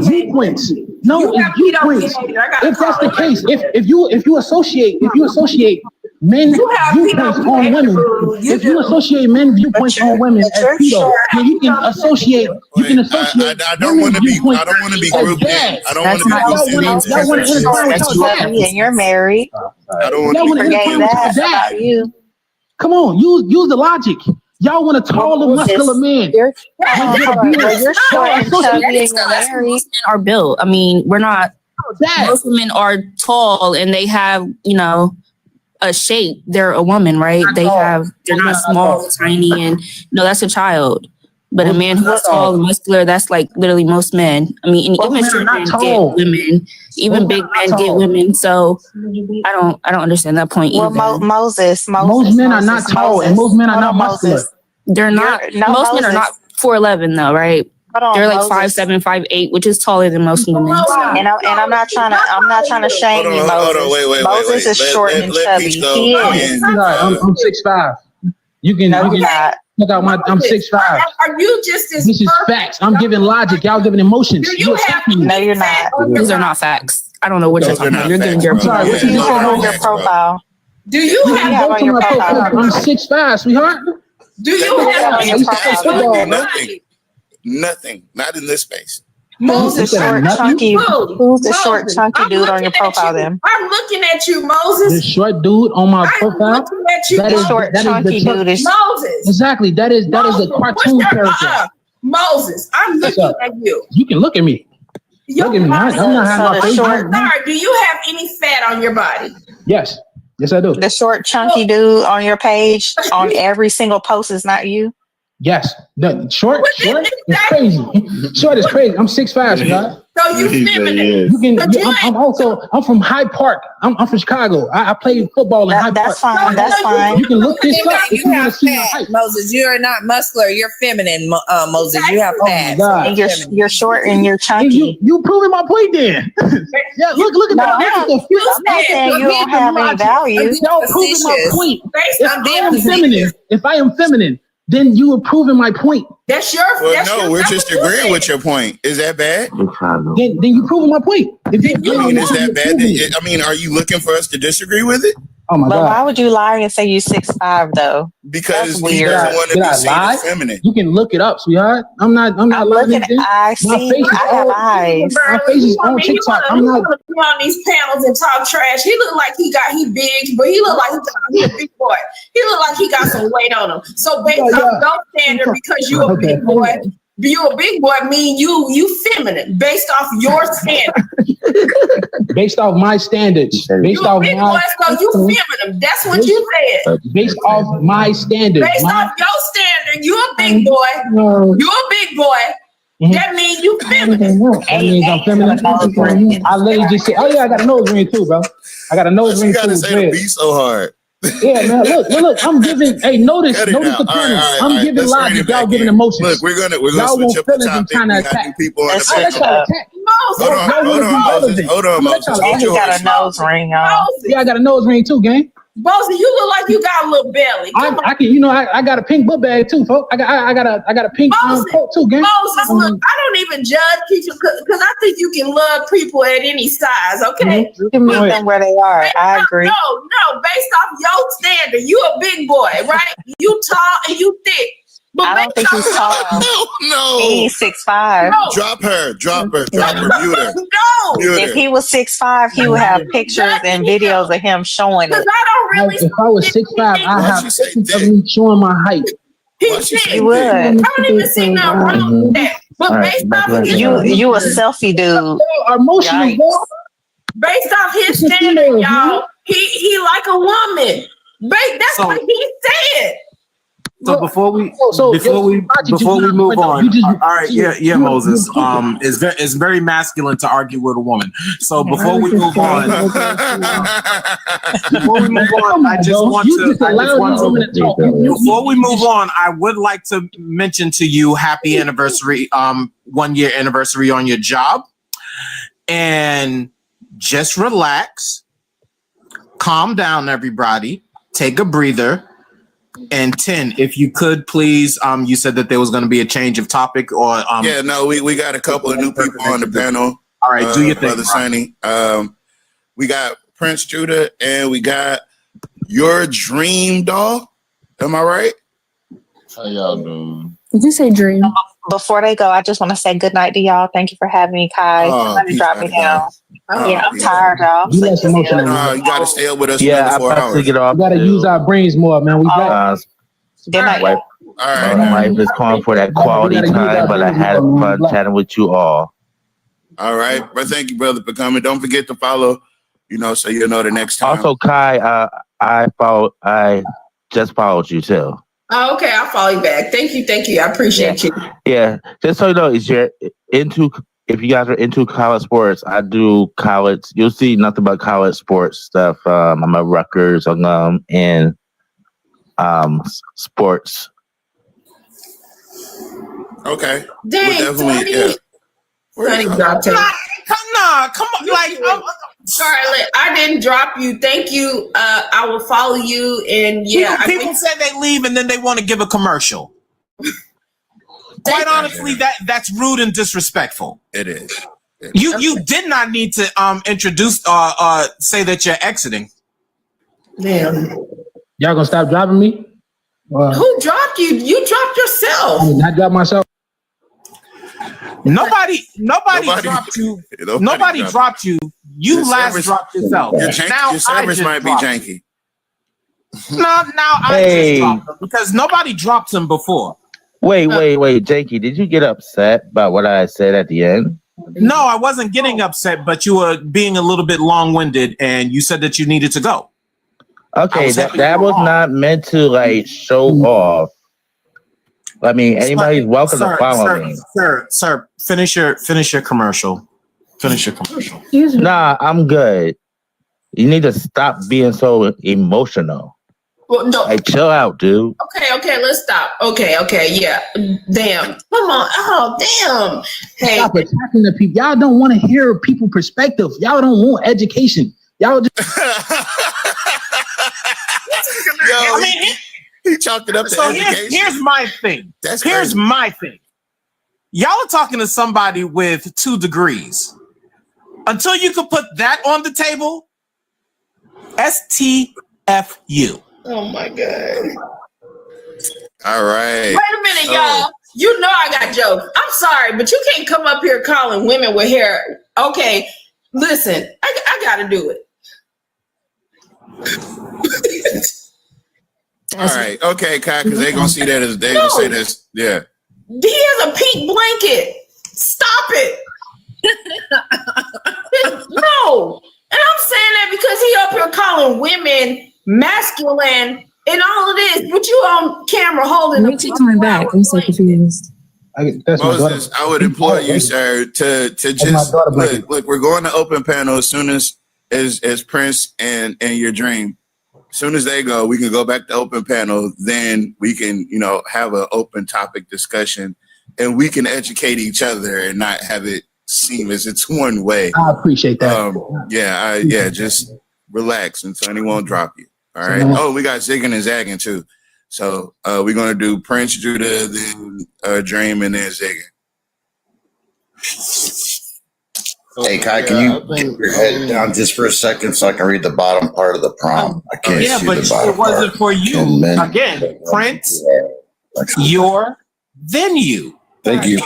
viewpoints. No, it's viewpoints. If that's the case, if you associate men viewpoints on women, if you associate men viewpoints on women as pedo, then you can associate. I don't want to be grouped in. I don't want to be And you're married. I don't want to forget that about you. Come on, use the logic. Y'all want a taller, muscular man. You're short and chubby and married. Most men are built. I mean, we're not. Most women are tall and they have, a shape. They're a woman, right? They're not small, tiny, and that's a child. But a man who's tall and muscular, that's like literally most men. I mean, even short men get women, even big men get women. So I don't understand that point either. Well, Moses, most men are not tall and most men are not muscular. They're not. Most men are not 4'11" though, right? They're like 5'7", 5'8", which is taller than most women. And I'm not trying to shame you, Moses. Wait. Moses is short and chubby. He is. I'm 6'5". You can not. Look out I'm 6'5". Are you just as This is facts. I'm giving logic. Y'all giving emotions. No, you're not. These are not facts. I don't know what you're talking about. You're giving your profile. What do you have on your profile? Do you have on your profile? I'm 6'5", sweetheart. Do you have on your profile? Nothing. Not in this space. Who's the short, chunky dude on your profile then? I'm looking at you, Moses. The short dude on my profile? I'm looking at you. The short, chunky dude is Moses. Exactly. That is a cartoon character. Moses, I'm looking at you. You can look at me. Look at me. I'm not having my face. Sorry, do you have any fat on your body? Yes, I do. The short, chunky dude on your page on every single post is not you? Yes. The short is crazy. Short is crazy. I'm 6'5", guys. So you feminine. I'm from Hyde Park. I'm from Chicago. I played football in Hyde Park. That's fine. You can look this up if you want to see my height. Moses, you are not muscular. You're feminine, Moses. You have fat. God. And you're short and you're chunky. You proving my point then. Yeah, look at that. I'm not saying you don't have any value. Y'all proving my point. If I am feminine, then you are proving my point. That's your. We're just agreeing with your point. Is that bad? Then you proving my point. Is that bad? Are you looking for us to disagree with it? Oh my But God. why would you lie and say you 6'5" though? Because That's he weird. doesn't want to Did be I seen lie? as feminine. You can look it up, sweetheart. I'm not I'm lying. looking. I My see. face is I have all. eyes. My face is on TikTok. I'm not. Be on these panels and talk trash. He look like he big, but he look like he a big boy. He look like he got some weight on him. So based off your standard, because you a big boy, you a big boy mean you feminine based off your standard. Based off my standards. Based You a off big boy, my. so you feminine. That's what you said. Based off my standards. Based off your standard, you a big boy. You a big boy. That means you feminine. That means I'm feminine. I literally just said, oh yeah, I got a nose ring too, bro. I got a nose ring You gotta too. say to be so hard. Yeah, man. Look. I'm giving. Hey, notice Cut it the now. panel. All I'm right, giving let's rein logic. it Y'all back giving in. emotions. Look, we're gonna Y'all switch want up the feelings and topic. trying We to got attack. new people on the Let's I let switch y'all up. attack. Hold on, Moses. Hold on, Moses. Oh, Hold he your got horses. a nose ring on. Yeah, I got a nose ring too, gang. Bossy, you look like you got a little belly. I can, I got a pink book bag too, folks. I got a pink coat too, gang. Moses, look, I don't even judge people because I think you can love people at any size, okay? You can meet them where they are. I agree. No, based off your standard, you a big boy, right? You tall and you thick. But I don't think he's tall. No. He's 6'5". No. Drop her. Mute her. No. Mute If her. he was 6'5", he would have pictures and videos of him showing Because it. I don't really. If I was 6'5", I have pictures of me showing my height. You would. I don't even see nothing wrong with that. But based off his You a selfie dude. Emotional, Yikes. bro. based off his standard, y'all, he like a woman. That's what he said. So before we move on, all right, yeah, Moses. It's very masculine to argue with a woman. So before we move on, before we move on, I would like to mention to you happy anniversary, 1 year anniversary on your job, and just relax, calm down, everybody, take a breather. And 10, if you could please, you said that there was going to be a change of topic, or yeah, no, we got a couple of new people on the panel. All right, do your thing, Brother Sonny. We got Prince Judah, and we got your dream dog. Am I right? How y'all doing? Did you say dream? Before they go, I just want to say good night to y'all. Thank you for having me, Kai. Somebody drop me down. Yeah, I'm tired, y'all. You less emotional. You got to stay up with us. Yeah, another 4 I'm about hours. to get off. We gotta use our brains more, man. We got. Good night. Wife, my wife is calling for that quality time, but I had fun chatting with you all. All right, but thank you, brother, for coming. Don't forget to follow. So you'll know the next time. Also, Kai, I just followed you too. Oh, okay, I'll follow you back. Thank you. I appreciate you. Yeah, just so you know, if you guys are into college sports, I do college. You'll see nothing but college sports stuff. I'm at Rutgers in sports. Okay. Dang, definitely, yeah. Sonny dropped him. Come on, like. Charlotte, I didn't drop you. Thank you. I will follow you. And yeah, people say they leave and then they want to give a commercial. Quite honestly, that's rude and disrespectful. It is. You did not need to introduce say that you're exiting. Damn. Y'all gonna stop dropping me? Who dropped you? You dropped yourself. I dropped myself. Nobody dropped you. Nobody dropped you. You last dropped yourself. Your service might be janky. Now I just dropped him because nobody dropped him before. Wait, Jakey, did you get upset about what I said at the end? No, I wasn't getting upset, but you were being a little bit long-winded, and you said that you needed to go. Okay, that was not meant to show off. I mean, anybody's welcome to follow me. Sir, finish your commercial. Finish your commercial. Nah, I'm good. You need to stop being so emotional. Well, no. Chill out, dude. Okay, let's stop. Okay, yeah. Damn. Come on. Oh, damn. Hey. Stop attacking the people. Y'all don't want to hear people's perspective. Y'all don't want education. Y'all just he chalked it up to education. Here's my thing. Here's my thing. Y'all are talking to somebody with 2 degrees. Until you can put that on the table, STFU. F you. Oh my God. All right. Wait a minute, y'all. You know I got jokes. I'm sorry, but you can't come up here calling women with hair. Okay, listen, I got to do it. All right. Okay, Kai, because they're going to see that as they going to say this. Yeah. He has a pink blanket. Stop it. No. And I'm saying that because he up here calling women masculine and all of this, but you on camera holding Why keep coming back? I'm so confused. Moses, I would implore you, sir, to just look. We're going to open panel as soon as Prince and your dream. As soon as they go, we can go back to open panel. Then we can, have an open topic discussion, and we can educate each other and not have it seem as it's one way. I appreciate that. Just relax, and Sonny won't drop you. All right. Oh, we got zigging and zagging too. So we're gonna do Prince, Judah, then Dream, and then zigging. Hey Kai, can you get your head down just for a second so I can read the bottom part of the prompt? I can't see but the bottom it wasn't part. for you. Again, Prince, your venue. Thank you.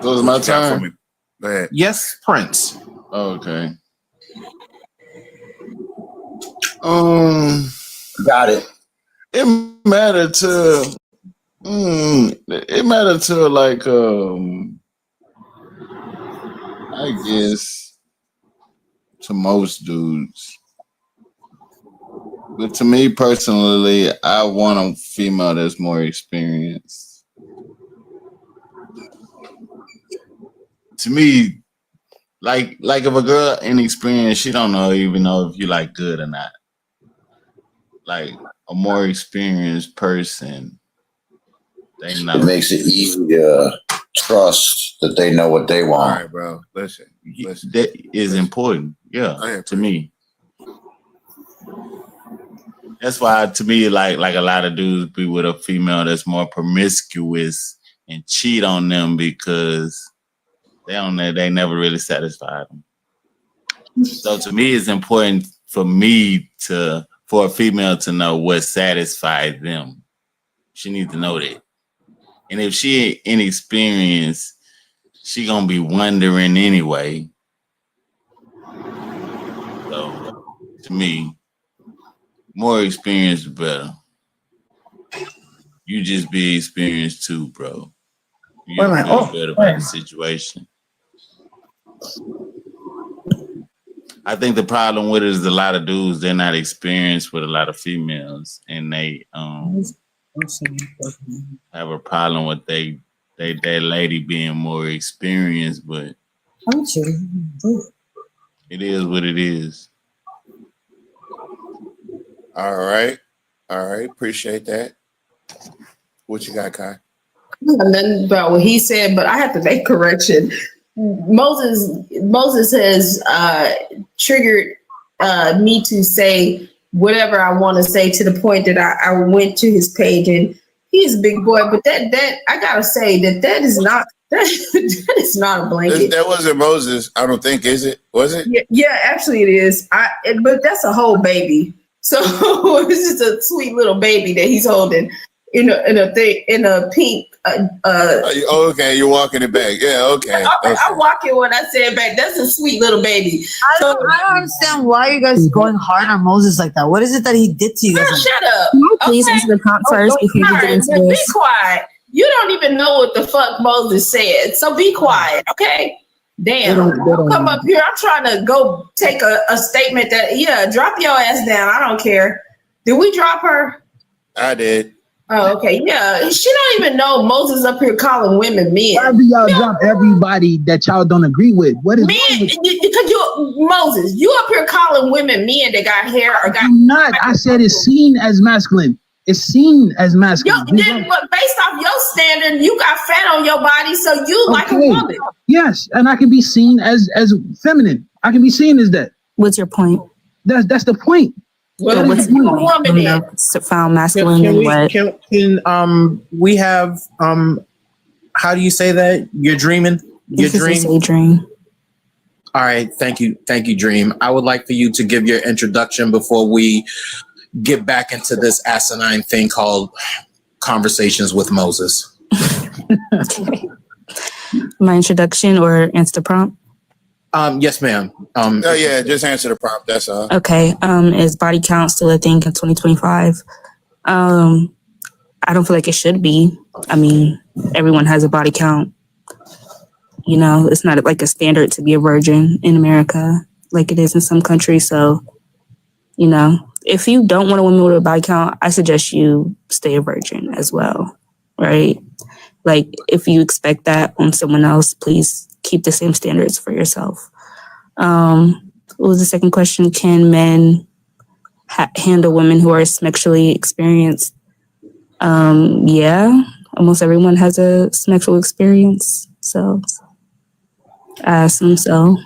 So it's my turn. Go ahead. Yes, Prince. Okay. Got it. It mattered to. It mattered to like I guess to most dudes, but to me personally, I want a female that's more experienced. To me, like if a girl inexperienced, she don't even know if you like good or not. Like a more experienced person, they know. It makes it easy to trust that they know what they want. All right, bro. Listen. That is important. Yeah, to me. That's why, to me, like a lot of dudes be with a female that's more promiscuous and cheat on them because they never really satisfied them. So to me, it's important for a female to know what satisfies them. She needs to know that. And if she ain't inexperienced, she gonna be wondering anyway. So to me, more experience, the better. You just be experienced too, bro. You feel better about the situation. I think the problem with it is a lot of dudes, they're not experienced with a lot of females, and they have a problem with that lady being more experienced, but it is what it is. All right. Appreciate that. What you got, Kai? Nothing about what he said, but I have to make correction. Moses has triggered me to say whatever I want to say to the point that I went to his page, and he's a big boy. But that I gotta say that is not that is not a blanket. That wasn't Moses. I don't think, is it? Was it? Yeah, actually it is. But that's a whole baby. So it's just a sweet little baby that he's holding in a pink. Okay, you're walking it back. Yeah, okay. I'm walking when I said back. That's a sweet little baby. I don't understand why you guys going hard on Moses like that. What is it that he did to you guys? Girl, shut up. Please answer the prompt first before you get into this. Be quiet. You don't even know what the fuck Moses said. So be quiet, okay? Damn. Don't come up here. I'm trying to go take a statement that, drop your ass down. I don't care. Did we drop her? I did. Oh, okay. Yeah. She don't even know Moses up here calling women men. Why do y'all drop everybody that y'all don't agree with? What is men? Because Moses, you up here calling women men that got hair or got. I'm not. I said it's seen as masculine. It's seen as masculine. But based off your standard, you got fat on your body, so you like a woman. Yes, and I can be seen as feminine. I can be seen as that. What's your point? That's the point. Well, what's the point? Found masculine and what? Can we have how do you say that? You're dreaming. Your dream. Dream. All right, thank you, Dream. I would like for you to give your introduction before we get back into this asinine thing called Conversations with Moses. Okay. My introduction or answer the prompt? Yes, ma'am. Yeah, just answer the prompt. That's all. Okay. Is body count still a thing in 2025? I don't feel like it should be. I mean, everyone has a body count. You know, it's not like a standard to be a virgin in America like it is in some countries. So, you know, if you don't want a woman with a body count, I suggest you stay a virgin as well, right? Like, if you expect that on someone else, please keep the same standards for yourself. What was the second question? Can men handle women who are sexually experienced? Yeah, almost everyone has a sexual experience, so I assume so.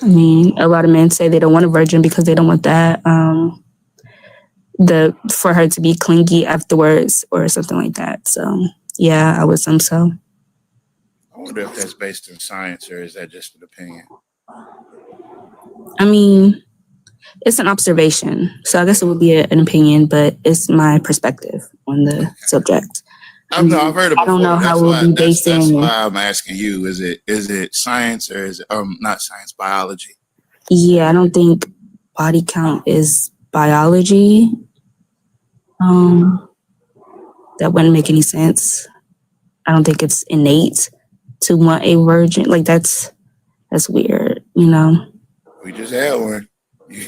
I mean, a lot of men say they don't want a virgin because they don't want that for her to be clingy afterwards or something like that. So yeah, I would assume so. I wonder if that's based in science or is that just an opinion? I mean, it's an observation, so I guess it would be an opinion, but it's my perspective on the subject. I've heard it before. I don't know how we'll be basing. That's why I'm asking you. Is it science or is it not science, biology? Yeah, I don't think body count is biology. That wouldn't make any sense. I don't think it's innate to want a virgin. Like that's weird, you know. We just had one. You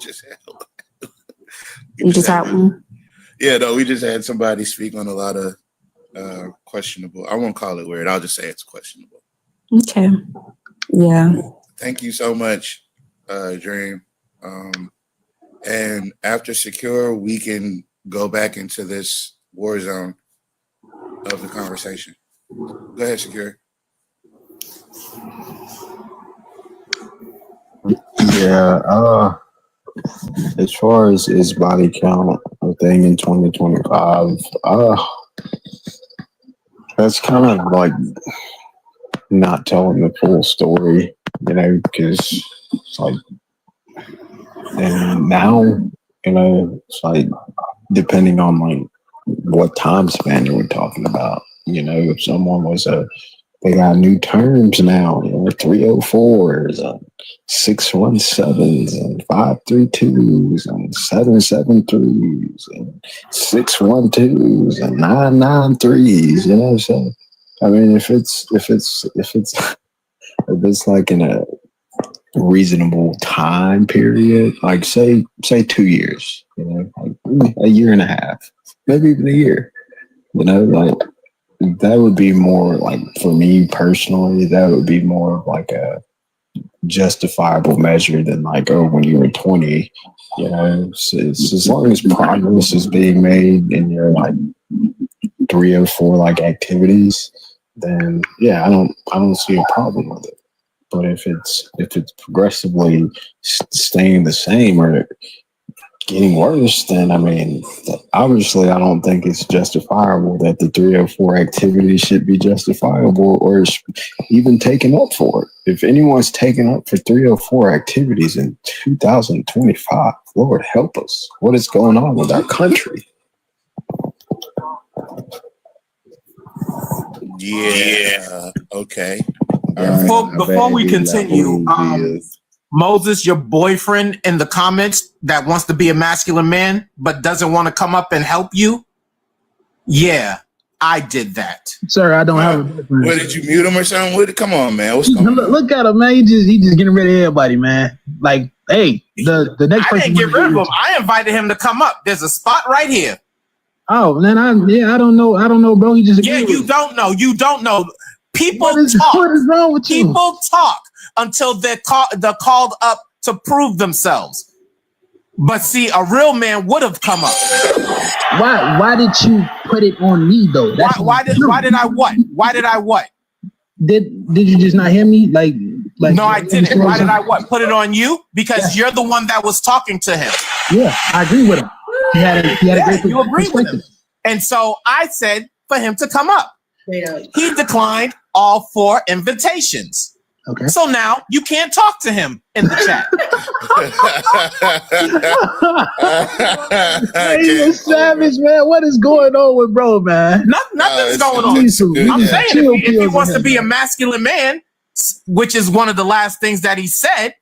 just had one. Yeah, no, we just had somebody speak on a lot of questionable. I won't call it weird. I'll just say it's questionable. Okay. Yeah. Thank you so much, Dream. And after Secure, we can go back into this war zone of the conversation. Go ahead, Secure. Yeah, as far as is body count a thing in 2025, that's kind of like not telling the full story, you know, because it's like, and now, you know, it's like depending on like what time span you were talking about, you know, if someone was they got new terms now, you know, 304s and 617s and 532s and 773s and 612s and 993s, you know. So I mean, if it's like in a reasonable time period, like say 2 years, you know, like a year and a half, maybe even a year, you know, like that would be more like, for me personally, that would be more of like a justifiable measure than like, oh, when you were 20, you know. It's as long as progress is being made in your like 304 like activities, then yeah, I don't see a problem with it. But if it's progressively staying the same or getting worse, then I mean, obviously I don't think it's justifiable that the 304 activity should be justifiable or even taken up for it. If anyone's taken up for 304 activities in 2025, Lord help us. What is going on with our country? Yeah. Okay. Before we continue, Moses, your boyfriend in the comments that wants to be a masculine man but doesn't want to come up and help you. Yeah, I did that. Sir, I don't have a boyfriend. What, did you mute him or something? Come on, man. What's going on? Look at him, man. He just getting rid of everybody, man. Like, hey, the next person. I didn't get rid of him. I invited him to come up. There's a spot right here. Oh, man, I don't know, bro. He just you don't know. You don't know. People talk. What is wrong with you? People talk until they're called up to prove themselves. But see, a real man would have come up. Why did you put it on me though? Why did I what? Why did I what? Did you just not hear me? Like no, I didn't. Why did I what? Put it on you? Because you're the one that was talking to him. Yeah, I agree with him. He had a great you agree with him. And so I said for him to come up. He declined all 4 invitations. Okay. So now you can't talk to him in the chat. Hey, you savage, man. What is going on with bro, man? Nothing's going on. I'm saying if he wants to be a masculine man, which is one of the last things that he said,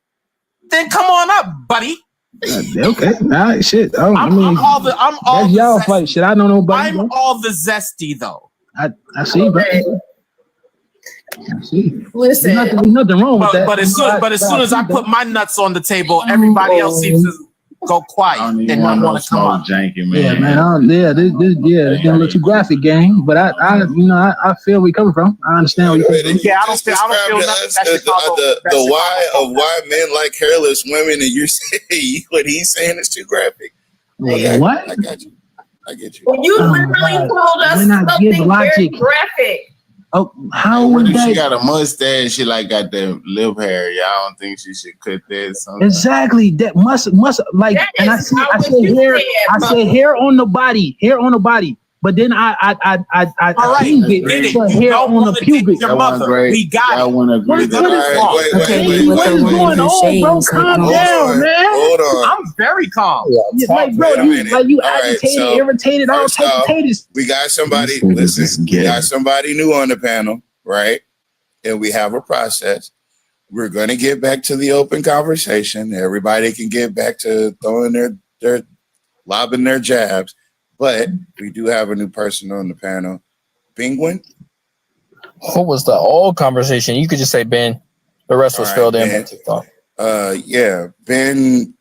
then come on up, buddy. Okay. All right, shit. I'm all the that's y'all fight shit. I don't know about I'm all the zesty though. I see, bro. I see. Listen, there's nothing wrong with that. But as soon as I put my nuts on the table, everybody else seems to go quiet and not want to come up. Janky, man. Yeah, man. This getting a little too graphic, gang. But I feel where you're coming from. I understand where you're coming from. Yeah, I don't feel nothing. The why of why men like hairless women, and you're saying what he's saying is too graphic. What? I got you. I get you. Well, you literally told us something very graphic. Oh, how would She that? got a mustache. She like got the lip hair. Y'all don't think she should cut that? Something? Exactly. That must like. That And I is see. not I what said you hair. said, I said hair on the body. Hair on the body. But then I All right, it for hair on the pubic. Your mother. We got it. What is going on, bro? Calm down, man. Hold on. I'm very calm. Like, bro, you agitated, irritated, all types of taters. We got somebody. Listen, we got somebody new on the panel, right? And we have a process. We're going to get back to the open conversation. Everybody can get back to throwing their lobbing their jabs. But we do have a new person on the panel. Penguin? What was the old conversation? You could just say Ben. The rest was filled in by TikTok. Yeah. Ben,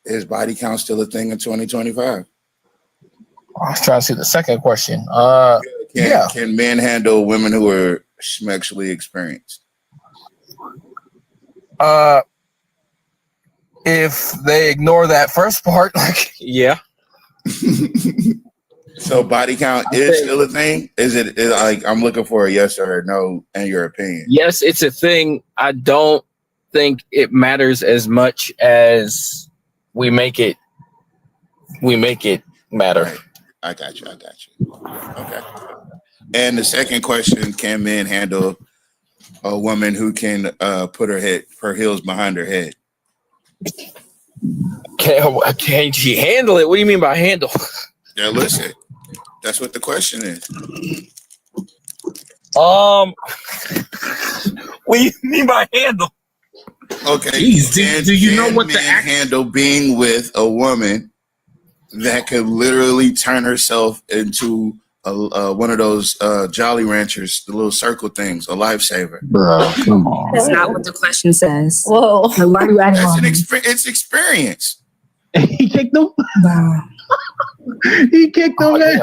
is body count still a thing in 2025? I was trying to see the second question. Can men handle women who are sexually experienced? If they ignore that first part, yeah. So body count is still a thing? Is it like, I'm looking for a yes or a no in your opinion? Yes, it's a thing. I don't think it matters as much as we make it matter. Right. I got you. Okay. And the second question, can men handle a woman who can put her heels behind her head? Can she handle it? What do you mean by handle? Yeah, listen. That's what the question is. What do you mean by handle? Okay. Jeez, do you know what the handle being with a woman that could literally turn herself into one of those Jolly Ranchers, the little circle things, a lifesaver? Bro, come on. That's not what the question says. Whoa. It's experience. He kicked him? Wow. He kicked him, man.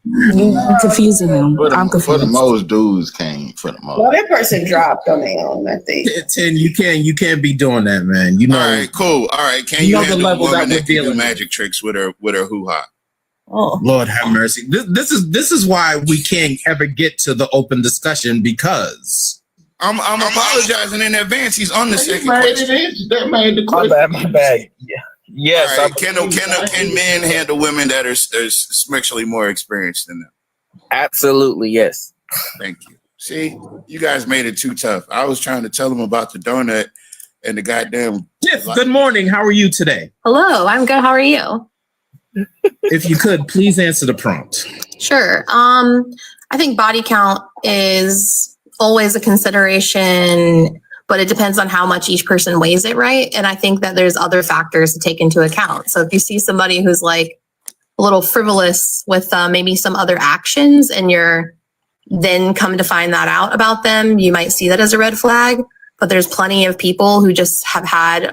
You're confusing him. I'm confused. For the most dudes can't. For the most. Well, that person dropped on their own, I think. 10, you can't be doing that, man. You know. All right, cool. All right, can you handle a woman that can do magic tricks with her hoo-ha? Oh, Lord have mercy. This is why we can't ever get to the open discussion, because I'm apologizing in advance. He's on the second question. That made the question. My bad. Yeah. Yes. Right. Can men handle women that are sexually more experienced than them? Absolutely, yes. Thank you. See, you guys made it too tough. I was trying to tell them about the donut and the goddamn. Tiff, good morning. How are you today? Hello, I'm good. How are you? If you could, please answer the prompt. Sure. I think body count is always a consideration, but it depends on how much each person weighs it, right? And I think that there's other factors to take into account. So if you see somebody who's like a little frivolous with maybe some other actions, and you're then come to find that out about them, you might see that as a red flag. But there's plenty of people who just have had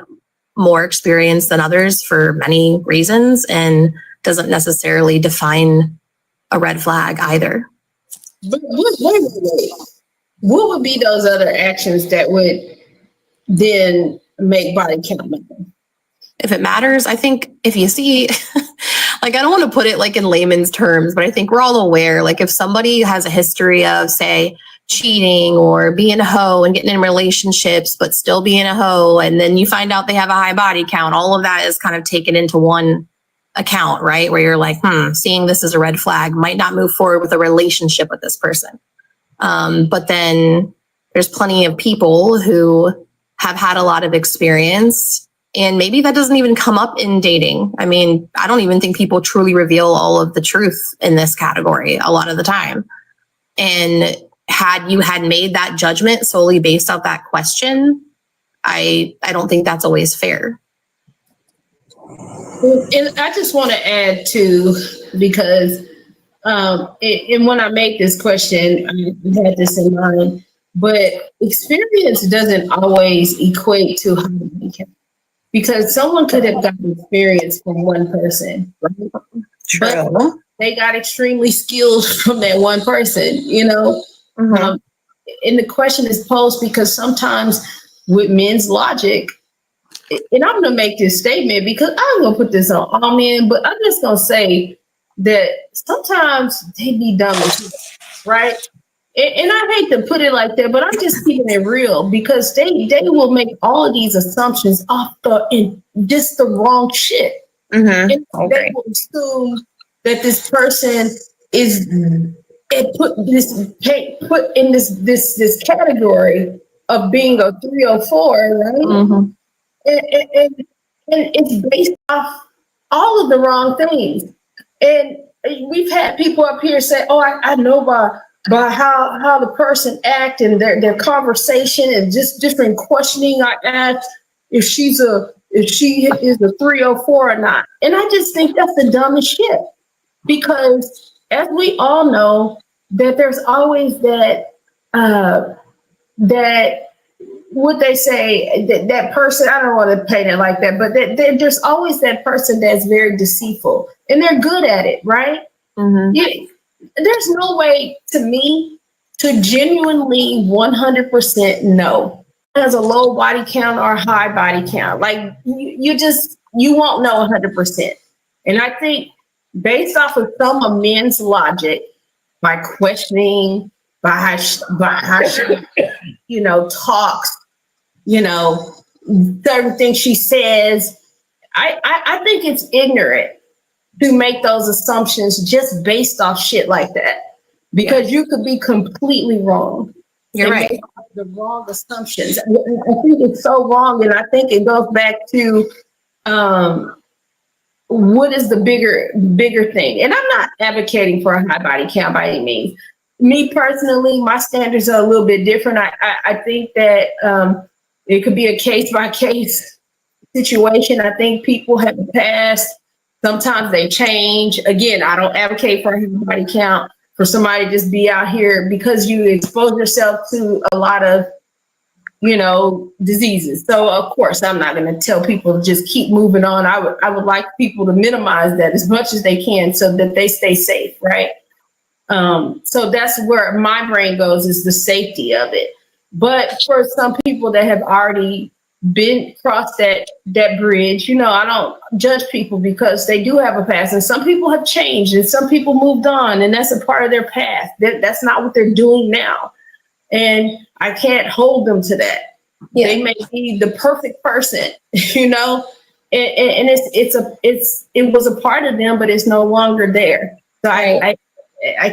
more experience than others for many reasons, and doesn't necessarily define a red flag either. But wait. What would be those other actions that would then make body count matter? If it matters, I think if you see, like, I don't want to put it like in layman's terms, but I think we're all aware, like if somebody has a history of, say, cheating or being a hoe and getting in relationships, but still being a hoe, and then you find out they have a high body count, all of that is kind of taken into one account, right? Where you're like, seeing this as a red flag, might not move forward with a relationship with this person. But then there's plenty of people who have had a lot of experience, and maybe that doesn't even come up in dating. I mean, I don't even think people truly reveal all of the truth in this category a lot of the time. And had you had made that judgment solely based off that question, I don't think that's always fair. And I just want to add too, because and when I make this question, I had this in mind, but experience doesn't always equate to how many can, because someone could have gotten experience from one person, right? True. But they got extremely skilled from that one person, you know? And the question is posed because sometimes with men's logic, and I'm going to make this statement because I'm going to put this on all men, but I'm just going to say that sometimes they be dumb as shit, right? And I hate to put it like that, but I'm just keeping it real because they will make all of these assumptions off and just the wrong shit. And they will assume that this person is put in this category of being a 304, right? And it's based off all of the wrong things. And we've had people up here say, "Oh, I know by how the person act and their conversation and just different questioning I asked if she is a 304 or not." And I just think that's the dumbest shit, because as we all know, that there's always that what they say, that person, I don't want to paint it like that, but there's always that person that's very deceitful, and they're good at it, right? There's no way to me to genuinely 100% know as a low body count or high body count. Like you won't know 100%. And I think based off of some of men's logic, by questioning, by how she talks, certain things she says, I think it's ignorant to make those assumptions just based off shit like that, because you could be completely wrong. You're right. Make the wrong assumptions. I think it's so wrong, and I think it goes back to what is the bigger thing. And I'm not advocating for a high body count by any means. Me personally, my standards are a little bit different. I think that it could be a case by case situation. I think people have passed. Sometimes they change. Again, I don't advocate for a body count for somebody to just be out here because you expose yourself to a lot of, diseases. So of course, I'm not going to tell people to just keep moving on. I would like people to minimize that as much as they can so that they stay safe, right? So that's where my brain goes, is the safety of it. But for some people that have already been crossed that bridge, I don't judge people because they do have a past, and some people have changed and some people moved on, and that's a part of their past. That's not what they're doing now. And I can't hold them to that. Yeah. They may be the perfect person, and it was a part of them, but it's no longer there. So I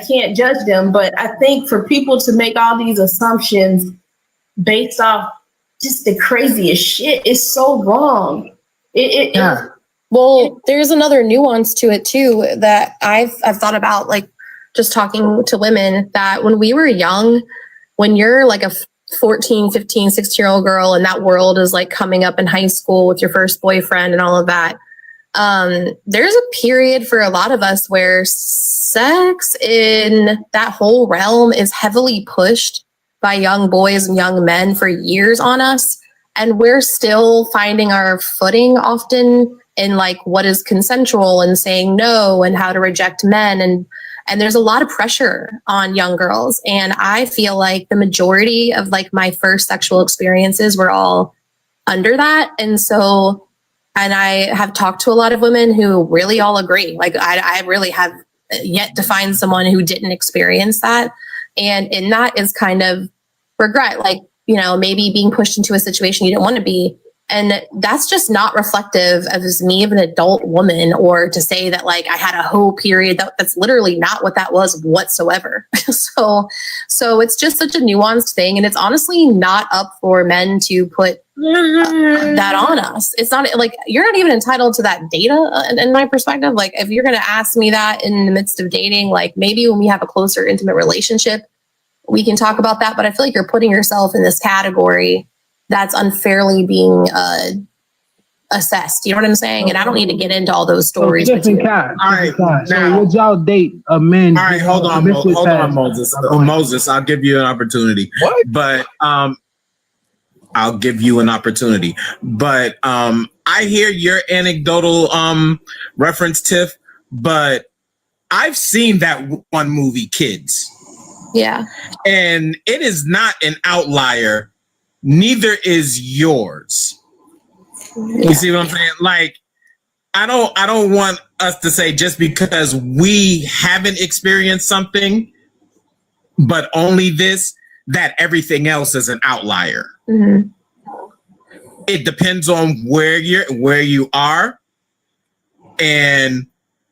can't judge them, but I think for people to make all these assumptions based off just the craziest shit is so wrong. Well, there's another nuance to it too that I've thought about, like just talking to women, that when we were young, when you're like a 14, 15, 16-year-old girl and that world is like coming up in high school with your first boyfriend and all of that, there's a period for a lot of us where sex in that whole realm is heavily pushed by young boys and young men for years on us. And we're still finding our footing often in like what is consensual and saying no and how to reject men. And there's a lot of pressure on young girls. And I feel like the majority of like my first sexual experiences were all under that. And I have talked to a lot of women who really all agree. Like I really have yet to find someone who didn't experience that. And in that is kind of regret, like, maybe being pushed into a situation you didn't want to be. And that's just not reflective of me of an adult woman, or to say that like I had a whole period. That's literally not what that was whatsoever. So it's just such a nuanced thing. And it's honestly not up for men to put that on us. It's not like you're not even entitled to that data in my perspective. Like if you're going to ask me that in the midst of dating, like maybe when we have a closer intimate relationship, we can talk about that. But I feel like you're putting yourself in this category that's unfairly being assessed. You know what I'm saying? And I don't need to get into all those stories. All right, so would y'all date a man? All right, hold on, Moses. Moses, I'll give you an opportunity. What? But I'll give you an opportunity. But I hear your anecdotal reference, Tiff, but I've seen that one movie, Kids. Yeah. And it is not an outlier. Neither is yours. Yeah. You see what I'm saying? Like, I don't want us to say just because we haven't experienced something, but only this, that everything else is an outlier. Mm-hmm. It depends on where you are and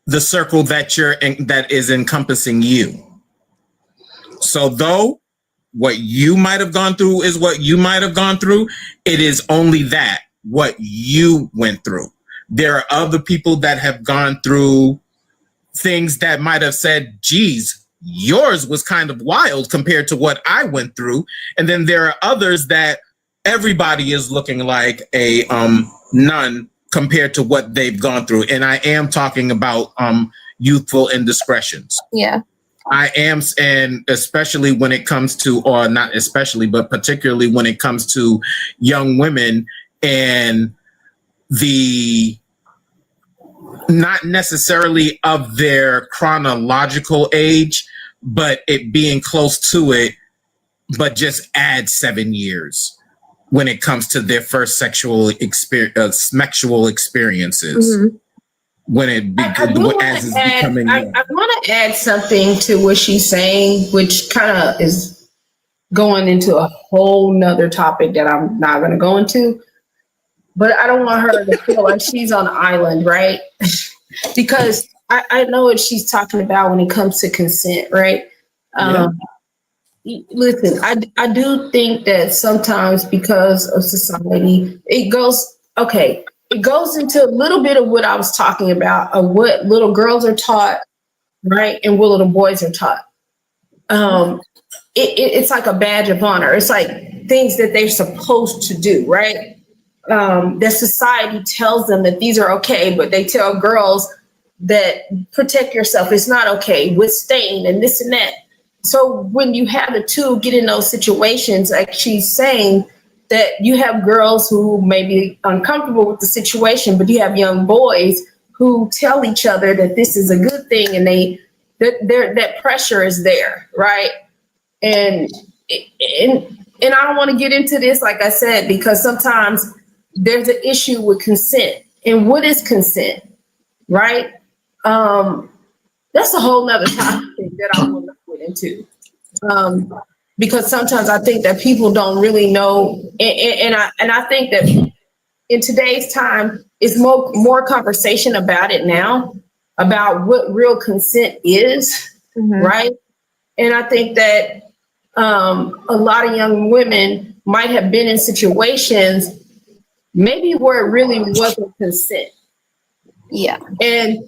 the circle that you're in, that is encompassing you. So though what you might have gone through is what you might have gone through, it is only that, what you went through. There are other people that have gone through things that might have said, geez, yours was kind of wild compared to what I went through. And then there are others that everybody is looking like a nun compared to what they've gone through. And I am talking about youthful indiscretions. Yeah. I am, and especially when it comes to, or not especially, but particularly when it comes to young women and the not necessarily of their chronological age, but it being close to it, but just add 7 years when it comes to their first sexual experiences. Mm-hmm. When it as it's becoming. I want to add something to what she's saying, which kind of is going into a whole nother topic that I'm not going to go into. But I don't want her to feel like she's on an island, right? Because I know what she's talking about when it comes to consent, right? Listen, I do think that sometimes because of society, it goes into a little bit of what I was talking about, of what little girls are taught, right? And what little boys are taught. It's like a badge of honor. It's like things that they're supposed to do, right? That society tells them that these are okay, but they tell girls that protect yourself. It's not okay with stain and this and that. So when you have the two get in those situations, like she's saying, that you have girls who may be uncomfortable with the situation, but you have young boys who tell each other that this is a good thing, and that pressure is there, right? And I don't want to get into this, like I said, because sometimes there's an issue with consent. And what is consent, right? That's a whole nother topic that I want to get into. Because sometimes I think that people don't really know, and I think that in today's time, it's more conversation about it now, about what real consent is, right? And I think that a lot of young women might have been in situations maybe where it really wasn't consent. Yeah. And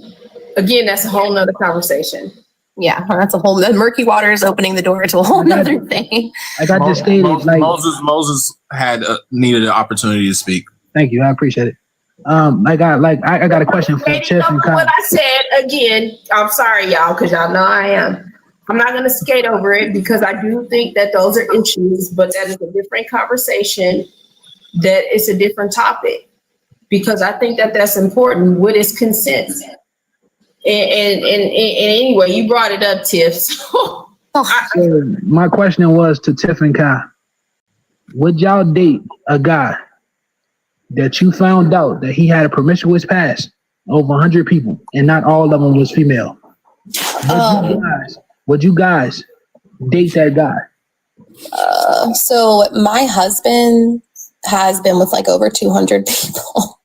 again, that's a whole nother conversation. Yeah, that's a whole, the murky water is opening the door to a whole nother thing. Like I just stated, Moses had needed an opportunity to speak. Thank you, I appreciate it. I got a question for Tiff and Kyle. What I said again, I'm sorry, y'all, because y'all know I am. I'm not going to skate over it because I do think that those are issues, but that is a different conversation. That it's a different topic because I think that that's important. What is consent? And anyway, you brought it up, Tiff. So my question was to Tiff and Kai. Would y'all date a guy that you found out that he had a promiscuous past over 100 people and not all of them was female? Would you guys date that guy? So my husband has been with like over 200 people.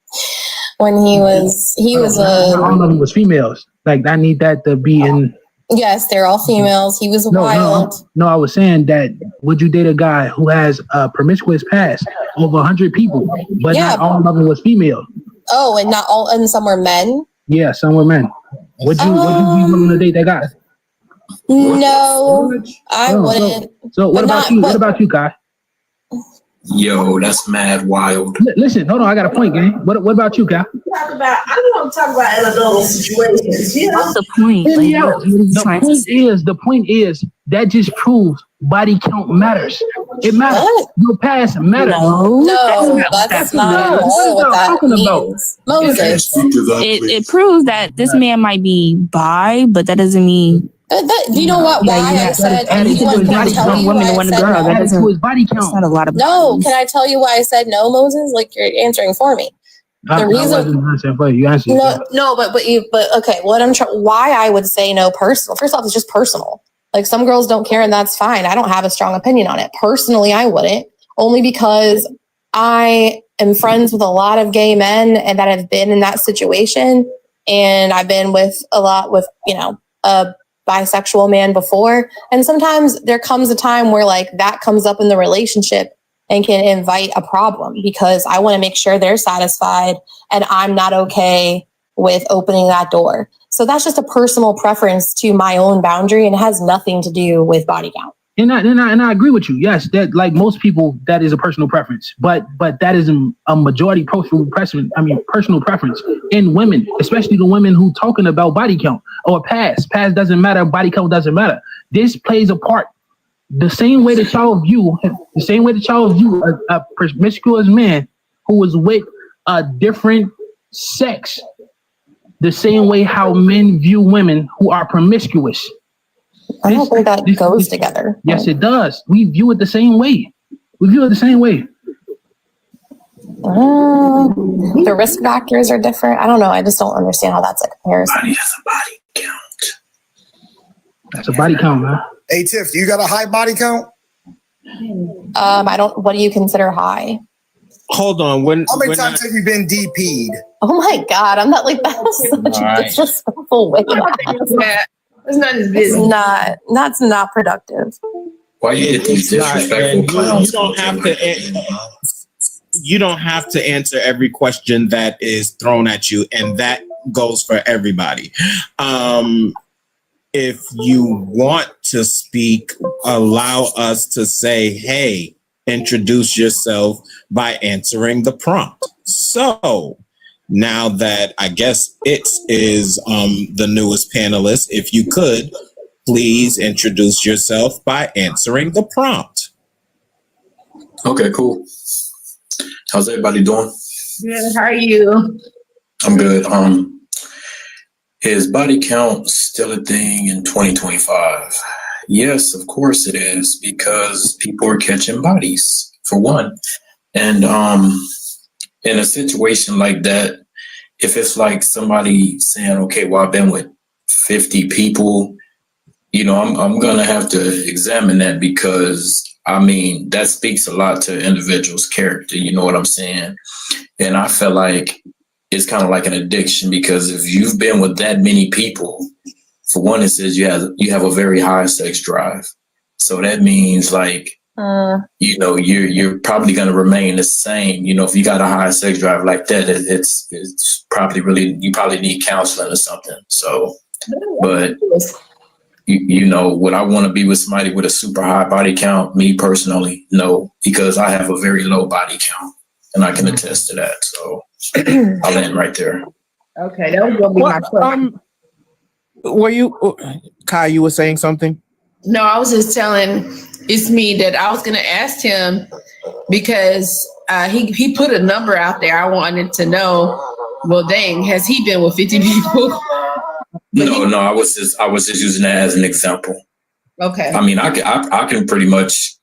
When he was all of them was females. Like I need that to be in. Yes, they're all females. He was wild. No, I was saying that would you date a guy who has a promiscuous past over 100 people, but not all of them was female? Oh, and not all, and some were men. Yeah, some were men. Would you be willing to date that guy? No, I wouldn't. So what about you? What about you, Kai? Yo, that's mad wild. Listen, hold on, I got a point, gang. What about you, Kai? I don't talk about anecdotal situations. You know? What's the point? The point is that just proves body count matters. It matters. Your past matters. No, that's not what that means. Moses. It proves that this man might be bi, but that doesn't mean. You know what? Why I said can I tell you why I said no? That is his body count. Not a lot of. No, can I tell you why I said no, Moses? Like you're answering for me. The reason. No, but okay. Why I would say no personal. First off, it's just personal. Like some girls don't care, and that's fine. I don't have a strong opinion on it. Personally, I wouldn't, only because I am friends with a lot of gay men and that have been in that situation, and I've been with a lot with a bisexual man before, and sometimes there comes a time where like that comes up in the relationship and can invite a problem because I want to make sure they're satisfied and I'm not okay with opening that door. So that's just a personal preference to my own boundary and has nothing to do with body count. And I agree with you. Yes, that like most people, that is a personal preference, but that is a majority personal preference in women, especially the women who talking about body count or past. Past doesn't matter. Body count doesn't matter. This plays a part. The same way that y'all view a promiscuous man who was with a different sex, the same way how men view women who are promiscuous. I don't think that goes together. Yes, it does. We view it the same way. The risk factors are different. I don't know. I just don't understand how that's a comparison. Body has a body count. That's a body count, man. Hey, Tiff, do you got a high body count? I don't. What do you consider high? Hold on. How many times have you been DP'd? Oh my God, I'm not like that. Such a disrespectful way. It's not his business. That's not productive. Why you get these disrespectful clowns? You don't have to answer every question that is thrown at you, and that goes for everybody. If you want to speak, allow us to say, hey, introduce yourself by answering the prompt. So now that I guess it is the newest panelist, if you could please introduce yourself by answering the prompt. Okay, cool. How's everybody doing? Good. How are you? I'm good. Is body count still a thing in 2025? Yes, of course it is, because people are catching bodies, for one. And in a situation like that, if it's like somebody saying, okay, well, I've been with 50 people, I'm going to have to examine that, because that speaks a lot to individual's character. You know what I'm saying? And I feel like it's kind of like an addiction, because if you've been with that many people, for one, it says you have a very high sex drive. So that means like, you're probably going to remain the same. If you got a high sex drive like that, it's probably you probably need counseling or something. So, but would I want to be with somebody with a super high body count? Me personally, no, because I have a very low body count, and I can attest to that. So I'll end right there. Okay, that was gonna be my question. Were you, Kai? You were saying something? No, I was just telling it's me that I was gonna ask him because he put a number out there. I wanted to know. Well, dang, has he been with 50 people? No, I was just using that as an example. Okay. I can pretty much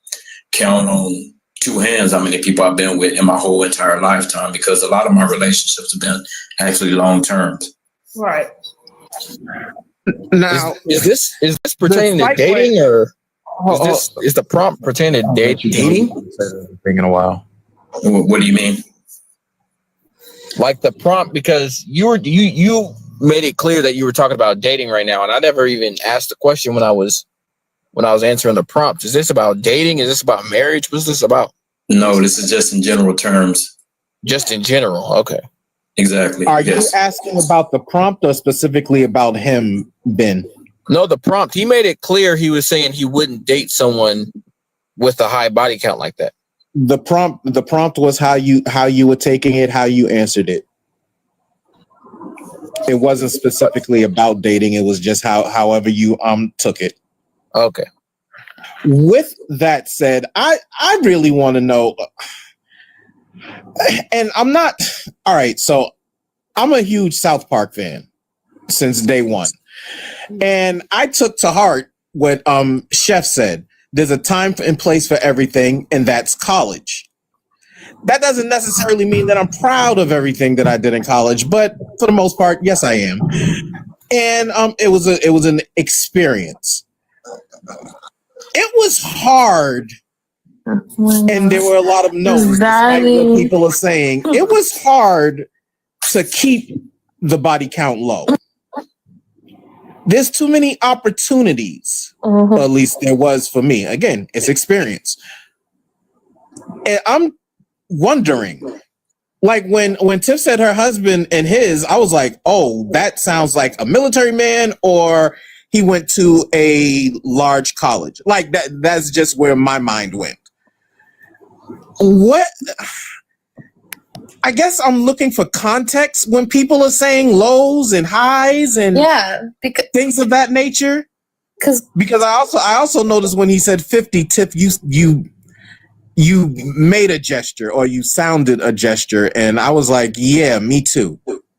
count on two hands how many people I've been with in my whole entire lifetime, because a lot of my relationships have been actually long term. Right. Now, is this pertaining to dating, or is the prompt pertaining to dating? It's been a while. What do you mean? Like the prompt, because you made it clear that you were talking about dating right now, and I never even asked the question when I was answering the prompt. Is this about dating? Is this about marriage? What's this about? No, this is just in general terms. Just in general. Okay. Exactly. Are you asking about the prompt or specifically about him, Ben? No, the prompt. He made it clear he was saying he wouldn't date someone with a high body count like that. The prompt was how you were taking it, how you answered it. It wasn't specifically about dating. It was just however you took it. Okay. With that said, I really want to know, and I'm not all right. So I'm a huge South Park fan since day one, and I took to heart what Chef said. There's a time and place for everything, and that's college. That doesn't necessarily mean that I'm proud of everything that I did in college, but for the most part, yes, I am. And it was an experience. It was hard, and there were a lot of no's, despite what people are saying. It was hard to keep the body count low. There's too many opportunities, or at least there was for me. Again, it's experience. And I'm wondering, like when Tiff said her husband and his, I was like, oh, that sounds like a military man, or he went to a large college. Like that's just where my mind went. What? I guess I'm looking for context when people are saying lows and highs and things of that nature. Because I also noticed when he said 50, Tiff, you made a gesture or you sounded a gesture, and I was like, yeah, me too.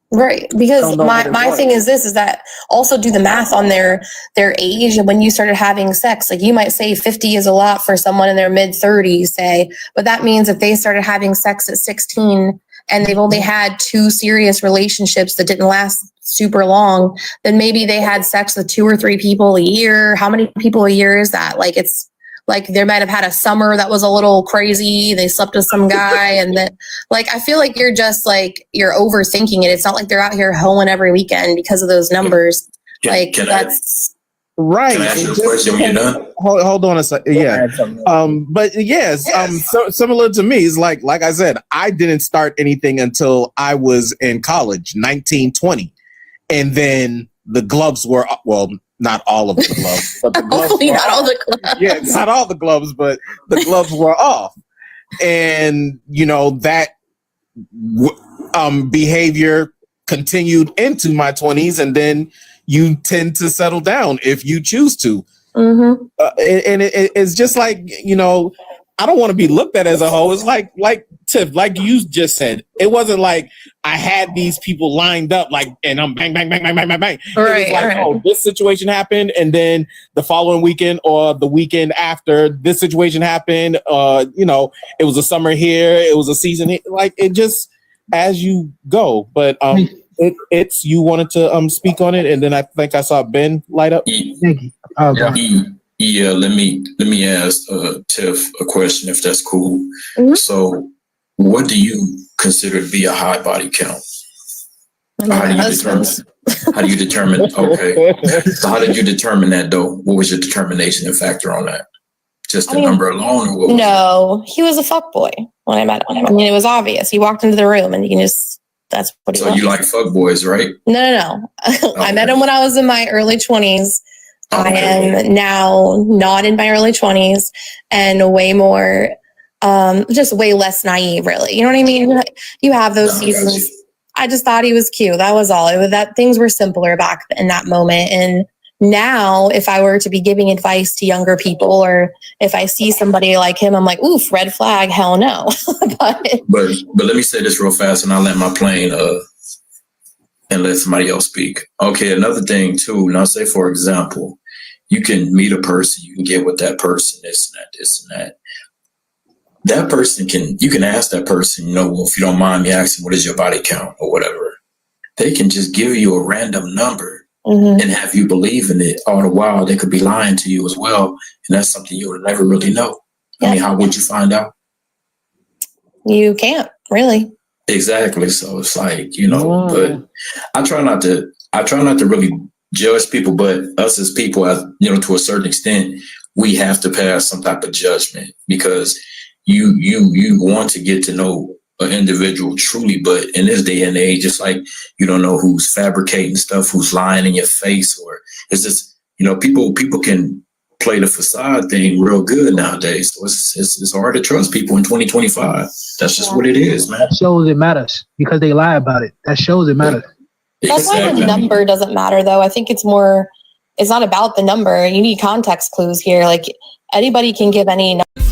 Right, because my thing is this, is that also do the math on their age and when you started having sex. Like you might say 50 is a lot for someone in their mid 30s, say, but that means if they started having sex at 16 and they've only had 2 serious relationships that didn't last super long, then maybe they had sex with 2 or 3 people a year. How many people a year is that? Like it's like they might have had a summer that was a little crazy. They slept with some guy, and then like I feel like you're just like you're overthinking it. It's not like they're out here hoeing every weekend because of those numbers. That's right. Can I ask you a question when you're done? Hold on a second. Yeah. But yes, similar to me, it's like I said, I didn't start anything until I was in college, 1920, and then the gloves were not all of the gloves, but the gloves not all the gloves. Yeah, not all the gloves, but the gloves were off. And, that behavior continued into my 20s, and then you tend to settle down if you choose to. And it's just like, I don't want to be looked at as a hoe. It's like Tiff, like you just said, it wasn't like I had these people lined up, and I'm bang, bang, bang, bang, bang, bang, bang. It was like, oh, this situation happened, and then the following weekend or the weekend after, this situation happened. It was a summer here, it was a season here. Like it just as you go. But it's you wanted to speak on it, and then I think I saw Ben light up. Thank you. Yeah, let me ask Tiff a question, if that's cool. So, what do you consider to be a high body count? How do you determine? Okay, so how did you determine that though? What was your determination and factor on that? Just the number alone, or what? No, he was a fuckboy when I met him. I mean, it was obvious. He walked into the room, and you can just. That's what he was. So you like fuckboys, right? No. I met him when I was in my early 20s. Okay. I am now not in my early 20s and way more, just way less naive, really. You know what I mean? You have those seasons. I just thought he was cute. That was all. That things were simpler back in that moment. And now, if I were to be giving advice to younger people, or if I see somebody like him, I'm like, oof, red flag, hell no. but let me say this real fast, and I'll let my plane and let somebody else speak. Okay, another thing too. Now, say for example, you can meet a person, you can get with that person, this and that. That person you can ask that person, if you don't mind me asking, what is your body count or whatever. They can just give you a random number and have you believe in it. All the while, they could be lying to you as well, and that's something you would never really know. I mean, how would you find out? you can't really. Exactly. So it's like, you know, but I try not to really judge people, but us as people, as you know, to a certain extent, we have to pass some type of judgment because you want to get to know an individual truly, but in this day and age, it's like you don't know who's fabricating stuff, who's lying in your face, or it's just, you know, people can play the facade thing real good nowadays. So it's hard to trust people in 2025. That's just what it is, man. That shows it matters because they lie about it. That shows it matters. That's why the number doesn't matter, though. I think it's not about the number. You need context clues here. Like anybody can give any number.